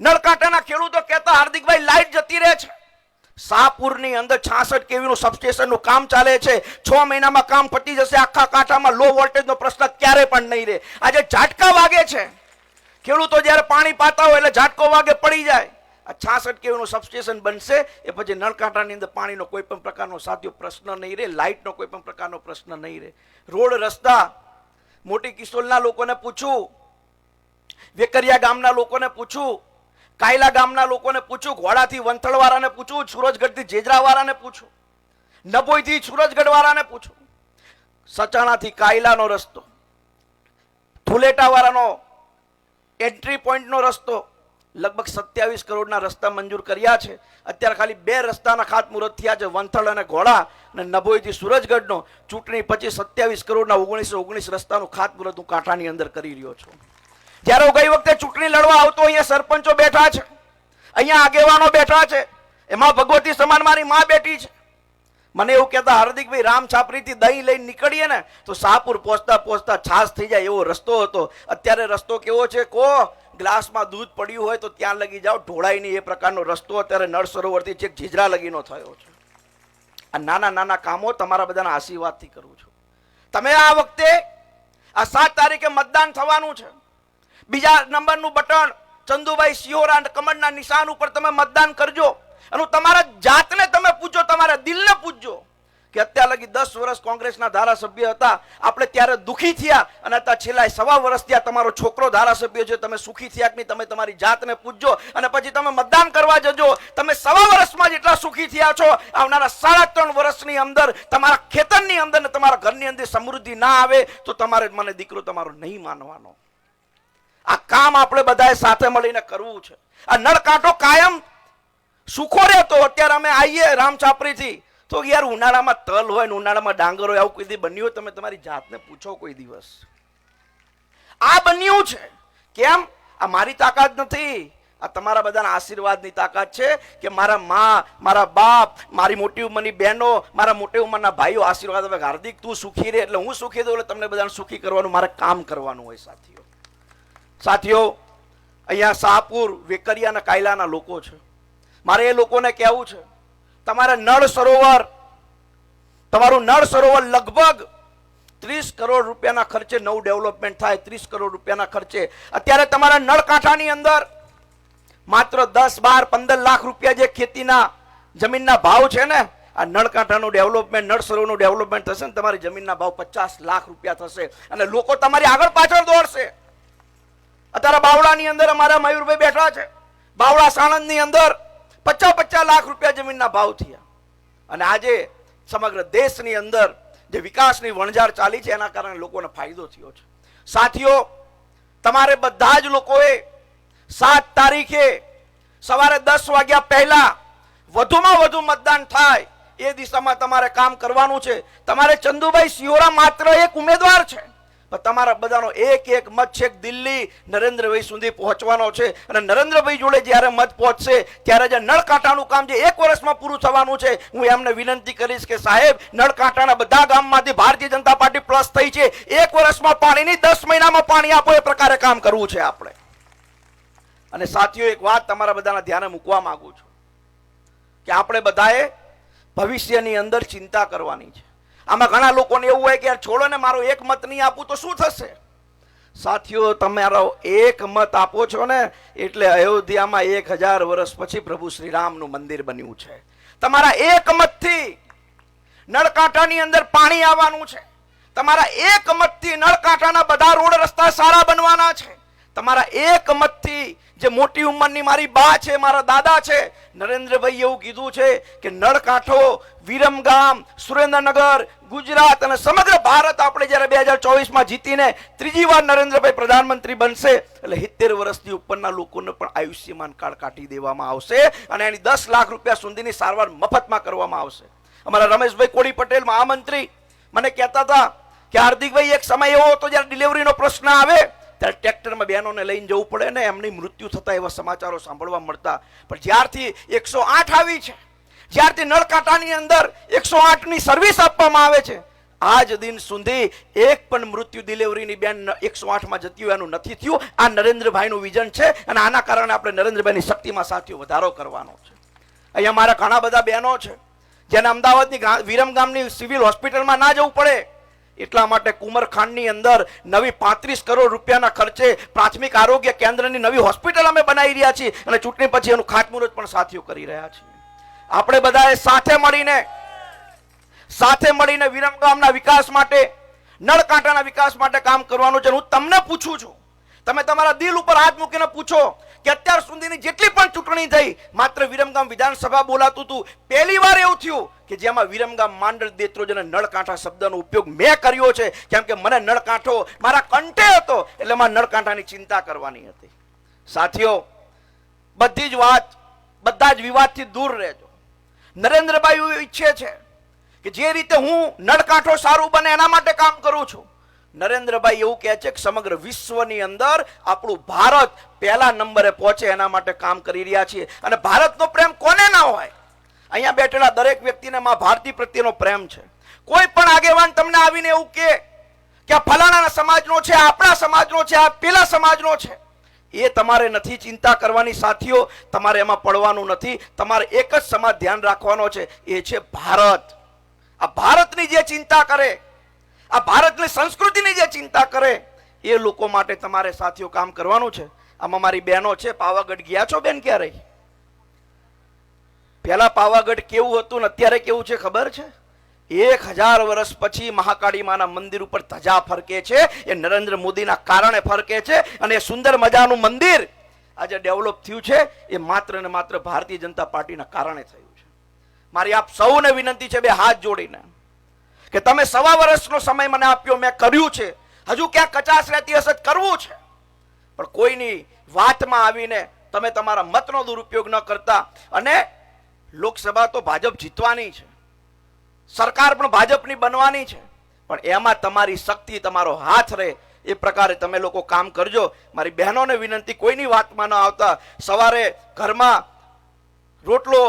નળકાંઠાના ખેડૂતો કહેતા, હાર્દિકભાઈ લાઇટ જતી રહે છે. શાહપુરની અંદર 66 kV નું સબસ્ટેશન નું કામ ચાલે છે. 6 મહિનામાં કામ પતી જશે. આખા કાંઠામાં લો વોલ્ટેજ નો પ્રશ્ન ક્યારે પણ નહીં રહે. આજે ઝાટકા વાગે છે. ખેડૂતો જ્યારે પાણી પાતા હોય એટલે ઝાટકો વાગે પડી જાય. આ 66 kV નું સબસ્ટેશન બનશે એ પછી નળકાંઠાની અંદર પાણીનો કોઈ પણ પ્રકારનો સાથીઓ પ્રશ્ન નહીં રહે. લાઇટનો કોઈ પણ પ્રકારનો પ્રશ્ન નહીં રહે. રોડ રસ્તા મોટી કિશોલના લોકોને પૂછું, વેકરિયા ગામના લોકોને પૂછું, કાયલા ગામના લોકોને પૂછું, ઘોડાથી વંથળ વાળાને પૂછું, સુરજગઢથી જેજરા વાળાને પૂછું, નભોઈથી સુરજગઢ વાળાને પૂછું, સચાણાથી કાયલાનો રસ્તો, ધુલેટા વાળાનો એન્ટ્રી પોઈન્ટનો રસ્તો, લગભગ 27 કરોડના રસ્તા મંજૂર કર્યા છે. અત્યારે ખાલી 2 રસ્તાના ખાતમુહૂર્ત થયા છે, વંથળ અને ઘોડા, અને નભોઈથી સુરજગઢનો. ચૂંટણી પછી 27 કરોડના 1919 રસ્તાનું ખાતમુહૂર્ત હું કાંઠાની અંદર કરી રહ્યો છું. જ્યારે હું ગઈ વખતે ચૂંટણી લડવા આવતો, અહીંયા સરપંચો બેઠા છે, અહીંયા આગેવાનો બેઠા છે, એમાં ભગવતી સમાન મારી માં બેઠી છે. મને એવું કહેતા, હાર્દિકભાઈ રામ છાપરીથી દહીં લઈને નીકળીએ ને તો શાહપુર પહોંચતા પહોંચતા છાસ થઈ જાય એવો રસ્તો હતો. અત્યારે રસ્તો કેવો છે? ગ્લાસમાં દૂધ પડ્યું હોય તો ત્યાં લગી જાઓ, ઢોળાય નહીં એ પ્રકારનો રસ્તો અત્યારે નળ સરોવરથી છેક જીજરા લગીનો થયો છે. આ નાના નાના કામો તમારા બધાના આશીર્વાદથી કરું છું. તમે આ વખતે આ 7 તારીખે મતદાન થવાનું છે. બીજા નંબરનું બટન ચંદુભાઈ સિહોરા કમળના નિશાન ઉપર તમે મતદાન કરજો. અને તમારા જાતને તમે પૂછજો, તમારા દિલને પૂછજો કે અત્યાર લગી 10 વર્ષ કોંગ્રેસના ધારાસભ્ય હતા, આપણે ત્યારે દુખી થયા, અને અત્યારે છેલ્લા 1.25 વર્ષ ત્યાં તમારો છોકરો ધારાસભ્ય છે, તમે સુખી થયા કે નહીં? તમે તમારી જાતને પૂછજો અને પછી તમે મતદાન કરવા જજો. તમે 1.25 વર્ષમાં જેટલા સુખી થયા છો, આવનારા 3.5 વર્ષની અંદર તમારા ખેતરની અંદર ને તમારા ઘરની અંદર સમૃદ્ધિ ના આવે તો તમારે મને દીકરો તમારો નહીં માનવાનો. આ કામ આપણે બધાએ સાથે મળીને કરવું છે. આ નળકાંઠો કાયમ સુખો રહેતો. અત્યારે અમે આવીએ રામછાપરીથી તો યાર ઉનાળામાં તલ હોય ને ઉનાળામાં ડાંગર હોય, આવું કોઈ દી બન્યું હોય? તમે તમારી જાતને પૂછો કોઈ દિવસ. આ બન્યું છે કેમ? આ મારી તાકાત નથી, આ તમારા બધાના આશીર્વાદની તાકાત છે કે મારા માં, મારા બાપ, મારી મોટી ઉંમરની બહેનો, મારા મોટી ઉંમરના ભાઈઓ આશીર્વાદ આપે. હાર્દિક તું સુખી રહે એટલે હું સુખી દઉં, એટલે તમને બધાને સુખી કરવાનું મારે કામ કરવાનું હોય. સાથીઓ અહીંયા શાહપુર, વેકરિયા અને કાયલાના લોકો છે. મારે એ લોકોને કહેવું છે, તમારે નળ સરોવર, તમારું નળ સરોવર લગભગ 30 કરોડ રૂપિયાના ખર્ચે નવું ડેવલપમેન્ટ થાય. 30 કરોડ રૂપિયાના ખર્ચે અત્યારે તમારા નળકાંઠાની અંદર માત્ર 10, 12, 15 લાખ રૂપિયા જે ખેતીના જમીનના ભાવ છે ને, આ નળકાંઠાનું ડેવલપમેન્ટ, નળ સરોવરનું ડેવલપમેન્ટ થશે ને તમારી જમીનના ભાવ 50 લાખ રૂપિયા થશે, અને લોકો તમારી આગળ પાછળ દોડશે. અત્યારે બાવળાની અંદર અમારા મયુરભાઈ બેઠા છે. બાવળા સાણંદની અંદર 50 લાખ રૂપિયા જમીનના ભાવ થયા. અને આજે સમગ્ર દેશની અંદર જે વિકાસની વણઝાર ચાલી છે એના કારણે લોકોને ફાયદો થયો છે. સાથીઓ, તમારે બધા જ લોકોએ 7 તારીખે સવારે 10 વાગ્યા પહેલા વધુમાં વધુ મતદાન થાય એ દિશામાં તમારે કામ કરવાનું છે. તમારે ચંદુભાઈ સિહોરા માત્ર એક ઉમેદવાર છે, પણ તમારા બધાનો એક મત છેક દિલ્હી નરેન્દ્રભાઈ સુધી પહોંચવાનો છે. અને નરેન્દ્રભાઈ જોડે જ્યારે મત પહોંચશે ત્યારે જે નળકાંઠાનું કામ જે 1 વર્ષમાં પૂરું થવાનું છે, હું એમને વિનંતી કરીશ કે સાહેબ, નળકાંઠાના બધા ગામમાંથી ભારતીય જનતા પાર્ટી પ્લસ થઈ છે. 1 વર્ષમાં પાણી નહીં, 10 મહિનામાં પાણી આપો એ પ્રકારે કામ કરવું છે આપણે. અને સાથીઓ, એક વાત તમારા બધાના ધ્યાને મૂકવા માંગુ છું કે આપણે બધાએ ભવિષ્યની અંદર ચિંતા કરવાની છે. આમાં ઘણા લોકોને એવું હોય કે યાર છોડો ને, મારો 1 મત નહીં આપું તો શું થશે? સાથીઓ, તમારો 1 મત આપો છો ને એટલે અયોધ્યામાં 1000 વર્ષ પછી પ્રભુ શ્રી રામનું મંદિર બન્યું છે. તમારા 1 મતથી નળકાંઠાની અંદર પાણી આવવાનું છે. તમારા 1 મતથી નળકાંઠાના બધા રોડ રસ્તા સારા બનવાના છે. તમારા 1 મતથી જે મોટી ઉંમરની મારી બા છે, મારા દાદા છે, નરેન્દ્રભાઈ એવું કીધું છે કે નળકાંઠો, વિરમગામ, સુરેન્દ્રનગર, ગુજરાત અને સમગ્ર ભારત આપણે જ્યારે 2024માં જીતીને 3જી વાર નરેન્દ્રભાઈ પ્રધાનમંત્રી બનશે એટલે 70 વર્ષથી ઉપરના લોકોને પણ આયુષ્યમાન કાર્ડ કાઢી દેવામાં આવશે, અને એની 10 લાખ રૂપિયા સુધીની સારવાર મફતમાં કરવામાં આવશે. અમારા રમેશભાઈ કોળી પટેલ મહામંત્રી મને કહેતા હતા કે હાર્દિકભાઈ, એક સમય એવો હતો જ્યારે ડિલિવરીનો પ્રશ્ન આવે ત્યારે ટ્રેક્ટરમાં બહેનોને લઈને જવું પડે ને, એમની મૃત્યુ થતા એવા સમાચારો સાંભળવા મળતા. પણ જ્યારથી 108 આવી છે, જ્યારથી નળકાંટાની અંદર 108ની સર્વિસ આપવામાં આવે છે, આજ દિન સુધી એક પણ મૃત્યુ ડિલિવરીની બેન 108માં જતી હોય એનું નથી થયું. આ નરેન્દ્રભાઈનું વિઝન છે અને આના કારણે આપણે નરેન્દ્રભાઈની શક્તિમાં સાથીઓ વધારો કરવાનો છે. અહીંયા મારા ઘણા બધા બહેનો છે જેને અમદાવાદની વિરમગામની સિવિલ હોસ્પિટલમાં ના જવું પડે, એટલા માટે કુમરખાંડની અંદર નવી 35 કરોડ રૂપિયાના ખર્ચે પ્રાથમિક આરોગ્ય કેન્દ્રની નવી હોસ્પિટલ અમે બનાવી રહ્યા છીએ અને ચૂંટણી પછી એનું ખાતમુહૂર્ત પણ સાથીઓ કરી રહ્યા છીએ. આપણે બધાએ સાથે મળીને વિરમગામના વિકાસ માટે, નળકાંઠાના વિકાસ માટે કામ કરવાનું છે. હું તમને પૂછું છું, તમે તમારા દિલ ઉપર હાથ મૂકીને પૂછો કે અત્યાર સુધીની જેટલી પણ ચૂંટણી થઈ, માત્ર વિરમગામ વિધાનસભા બોલાતું હતું. પહેલી વાર એવું થયું કે જેમાં વિરમગામ માંડલ દેત્રોજ અને નળકાંઠા શબ્દનો ઉપયોગ મેં કર્યો છે, કેમ કે મને નળકાંઠો મારા કંઠે હતો, એટલે મારે નળકાંઠાની ચિંતા કરવાની હતી. સાથીઓ, બધી જ વાત, બધા જ વિવાદથી દૂર રહેજો. નરેન્દ્રભાઈ એવું ઈચ્છે છે કે જે રીતે હું નળકાંઠો સારું બને એના માટે કામ કરું છું, નરેન્દ્રભાઈ એવું કહે છે કે સમગ્ર વિશ્વની અંદર આપણું ભારત પહેલા નંબરે પહોંચે એના માટે કામ કરી રહ્યા છીએ. અને ભારતનો પ્રેમ કોને ના હોય? અહીંયા બેઠેલા દરેક વ્યક્તિને માં ભારતી પ્રત્યેનો પ્રેમ છે. કોઈ પણ આગેવાન તમને આવીને એવું કે આ ફલાણા સમાજનો છે, આપણા સમાજનો છે, આ પેલા સમાજનો છે, એ તમારે નથી ચિંતા કરવાની સાથીઓ. તમારે એમાં પડવાનું નથી. તમારે એક જ સમાજ ધ્યાન રાખવાનો છે, એ છે ભારત. આ ભારતની જે ચિંતા કરે, આ ભારતની સંસ્કૃતિની જે ચિંતા કરે, એ લોકો માટે તમારે સાથીઓ કામ કરવાનું છે. આમાં મારી બહેનો છે, પાવાગઢ ગયા છો બેન ક્યારે? પહેલા પાવાગઢ કેવું હતું ને અત્યારે કેવું છે ખબર છે? 1000 વર્ષ પછી મહાકાળી માના મંદિર ઉપર ધજા ફરકે છે. એ નરેન્દ્ર મોદીના કારણે ફરકે છે. અને એ સુંદર મજાનું મંદિર આજે ડેવલપ થયું છે, એ માત્ર ને માત્ર ભારતીય જનતા પાર્ટીના કારણે થયું છે. મારી આપ સૌને વિનંતી છે, બે હાથ જોડીને, કે તમે 1.25 વર્ષનો સમય મને આપ્યો, મેં કર્યું છે. હજુ ક્યાંક કચાશ રહેતી હશે, કરવું છે, પણ કોઈની વાતમાં આવીને તમે તમારા મતનો દુરુપયોગ ન કરતા. અને લોકસભા તો ભાજપ જીતવાની છે, સરકાર પણ ભાજપની બનવાની છે, પણ એમાં તમારી શક્તિ, તમારો હાથ રહે એ પ્રકારે તમે લોકો કામ કરજો. મારી બહેનોને વિનંતી, કોઈની વાતમાં ન આવતા. સવારે ઘરમાં રોટલો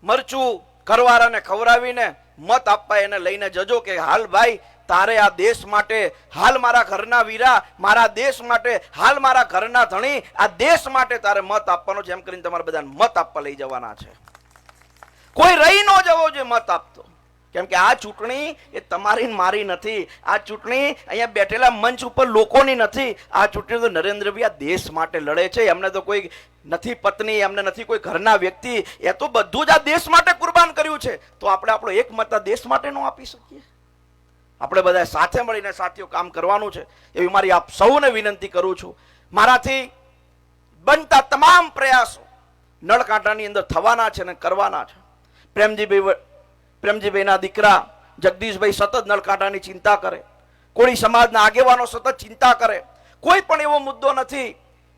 મરચું ઘરવાળાને ખવડાવીને મત આપવા એને લઈને જજો કે હાલ ભાઈ તારે આ દેશ માટે, હાલ મારા ઘરના વીરા, મારા દેશ માટે, હાલ મારા ઘરના ધણી, આ દેશ માટે તારે મત આપવાનો છે. એમ કરીને તમારે બધાને મત આપવા લઈ જવાના છે. કોઈ રહી ન જવો જોઈએ મત આપતો, કેમ કે આ ચૂંટણી એ તમારી મારી નથી. આ ચૂંટણી અહીંયા બેઠેલા મંચ ઉપર લોકોની નથી. આ ચૂંટણી તો નરેન્દ્રભાઈ આ દેશ માટે લડે છે. એમને તો કોઈ નથી પત્ની, એમને નથી કોઈ ઘરના વ્યક્તિ, એ તો બધું જ આ દેશ માટે કુરબાન કર્યું છે. તો આપણે આપણો એક મત આ દેશ માટે નો આપી શકીએ? આપણે બધા સાથે મળીને સાથીઓ કામ કરવાનું છે, એવી મારી આપ સૌને વિનંતી કરું છું. મારાથી બનતા તમામ પ્રયાસો નળકાંઠાની અંદર થવાના છે અને કરવાના છે. પ્રેમજીભાઈના દીકરા જગદીશભાઈ સતત નળકાંઠાની ચિંતા કરે, કોળી સમાજના આગેવાનો સતત ચિંતા કરે. કોઈ પણ એવો મુદ્દો નથી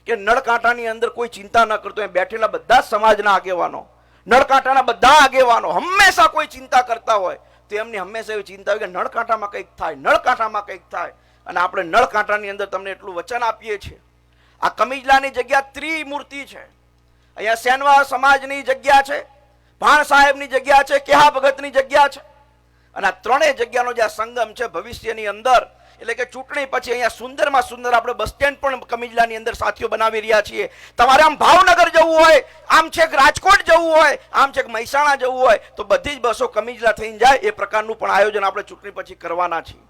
કે નળકાંઠાની અંદર કોઈ ચિંતા ન કરતો. બેઠેલા બધા સમાજના આગેવાનો, નળકાંઠાના બધા આગેવાનો હંમેશા કોઈ ચિંતા કરતા હોય તો એમની હંમેશા એવી ચિંતા હોય કે નળકાંઠામાં કંઈક થાય, નળકાંઠામાં કંઈક થાય. અને આપણે નળકાંઠાની અંદર તમને એટલું વચન આપીએ છીએ. આ કમિજલાની જગ્યા ત્રિમૂર્તિ છે. અહીંયા સેનવા સમાજની જગ્યા છે, ભાણ સાહેબની જગ્યા છે, કેહા ભગતની જગ્યા છે. અને આ ત્રણેય જગ્યાનો જે સંગમ છે ભવિષ્યની અંદર, એટલે કે ચૂંટણી પછી અહીંયા સુંદરમાં સુંદર આપણે બસ સ્ટેન્ડ પણ કમિજલાની અંદર સાથીઓ બનાવી રહ્યા છીએ. તમારે આમ ભાવનગર જવું હોય, આમ છેક રાજકોટ જવું હોય, આમ છેક મહેસાણા જવું હોય, તો બધી જ બસો કમિજલા થઈને જાય એ પ્રકારનું પણ આયોજન આપણે ચૂંટણી પછી કરવાના છીએ.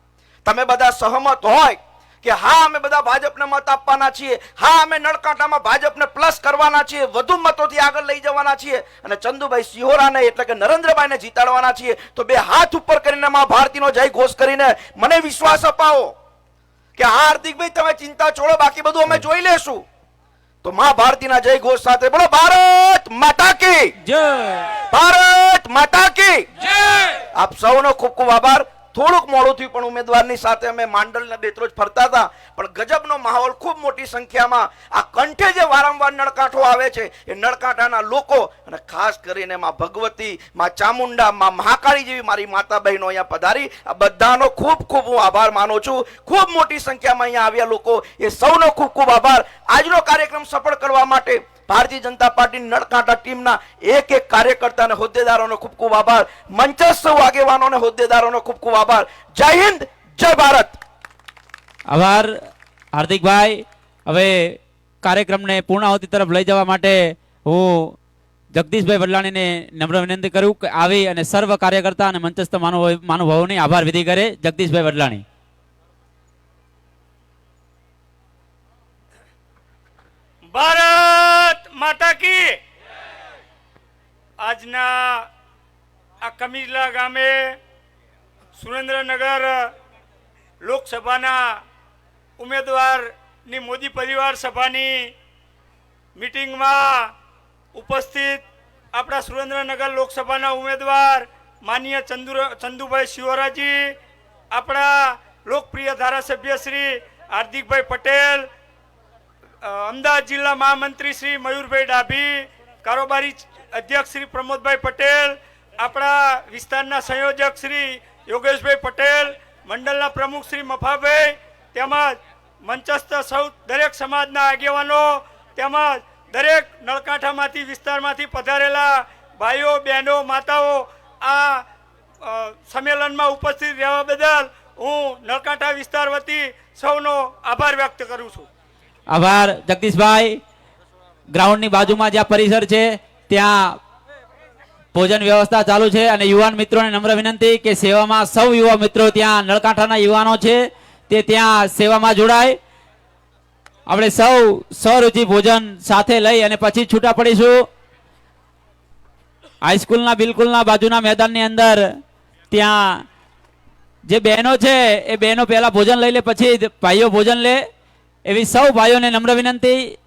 તમે બધા સહમત હોય કે હા અમે બધા ભાજપને મત આપવાના છીએ, હા અમે નળકાંઠામાં ભાજપને પ્લસ કરવાના છીએ, વધુ મતોથી આગળ લઈ જવાના છીએ અને ચંદુભાઈ સિહોરાને એટલે કે નરેન્દ્રભાઈને જીતાડવાના છીએ, તો બે હાથ ઉપર કરીને માં ભારતીનો જય ઘોષ કરીને મને વિશ્વાસ અપાવો કે હા હાર્દિકભાઈ તમે ચિંતા છોડો, બાકી બધું અમે જોઈ લેશું. તો માં ભારતીના જય ઘોષ સાથે બોલો ભારત માતા કી જય, ભારત માતા કી જય. આપ સૌનો ખૂબ ખૂબ આભાર. થોડુંક મોડું થયું પણ ઉમેદવારની સાથે અમે માંડલને બેત્રોજ ફરતા હતા પણ ગજબનો માહોલ, ખૂબ મોટી સંખ્યામાં આ કંઠે જે વારંવાર નળકાંઠો આવે છે એ નળકાંઠાના લોકો અને ખાસ કરીને માં ભગવતી, માં ચામુંડા, માં મહાકાળી જેવી મારી માતા બહેનો અહીંયા પધારી, આ બધાનો ખૂબ ખૂબ હું આભાર માનું છું. ખૂબ મોટી સંખ્યામાં અહીંયા આવ્યા લોકો, એ સૌનો ખૂબ ખૂબ આભાર. આજનો કાર્યક્રમ સફળ કરવા માટે ભારતીય જનતા પાર્ટીની નળકાંઠા ટીમના એક એક કાર્યકર્તા અને હોદ્દેદારોનો ખૂબ ખૂબ આભાર. મંચસ્થ આગેવાનો અને હોદ્દેદારોનો ખૂબ ખૂબ આભાર. જય હિન્દ, જય ભારત. આભાર હાર્દિકભાઈ. હવે કાર્યક્રમને પૂર્ણાહુતિ તરફ લઈ જવા માટે હું જગદીશભાઈ વડલાણીને નમ્ર વિનંતી કરું કે આવી અને સર્વ કાર્યકર્તા અને મંચસ્થ મહાનુભાવોની આભાર વિધિ કરે. જગદીશભાઈ વડલાણી. ભારત માતા કી. આજના આ કમિજલા ગામે સુરેન્દ્રનગર લોકસભાના ઉમેદવારની મોદી પરિવાર સભાની મીટિંગમાં ઉપસ્થિત આપણા સુરેન્દ્રનગર લોકસભાના ઉમેદવાર માનનીય ચંદુભાઈ શિહોરાજી, આપણા લોકપ્રિય ધારાસભ્ય શ્રી હાર્દિકભાઈ પટેલ, અમદાવાદ જિલ્લા મહામંત્રી શ્રી મયુરભાઈ ડાભી, કારોબારી અધ્યક્ષ શ્રી પ્રમોદભાઈ પટેલ, આપણા વિસ્તારના સંયોજક શ્રી યોગેશભાઈ પટેલ, મંડળના પ્રમુખ શ્રી મફાભાઈ, તેમજ મંચસ્થ સૌ દરેક સમાજના આગેવાનો તેમજ દરેક નળકાંઠામાંથી વિસ્તારમાંથી પધારેલા ભાઈઓ, બહેનો, માતાઓ આ સંમેલનમાં ઉપસ્થિત રહેવા બદલ હું નળકાંઠા વિસ્તાર વતી સૌનો આભાર વ્યક્ત કરું છું. આભાર જગદીશભાઈ. ગ્રાઉન્ડની બાજુમાં જ્યાં પરિસર છે ત્યાં ભોજન વ્યવસ્થા ચાલુ છે અને યુવાન મિત્રોને નમ્ર વિનંતી કે સેવામાં સૌ યુવા મિત્રો, ત્યાં નળકાંઠાના યુવાનો છે તે ત્યાં સેવામાં જોડાય. આપણે સૌ સ્વરુચિ ભોજન સાથે લઈ અને પછી છૂટા પડીશું. હાઈસ્કૂલના બિલકુલના બાજુના મેદાનની અંદર ત્યાં જે બહેનો છે એ બહેનો પહેલા ભોજન લઈ લે, પછી ભાઈઓ ભોજન લે. એવી સૌ ભાઈઓને નમ્ર વિનંતી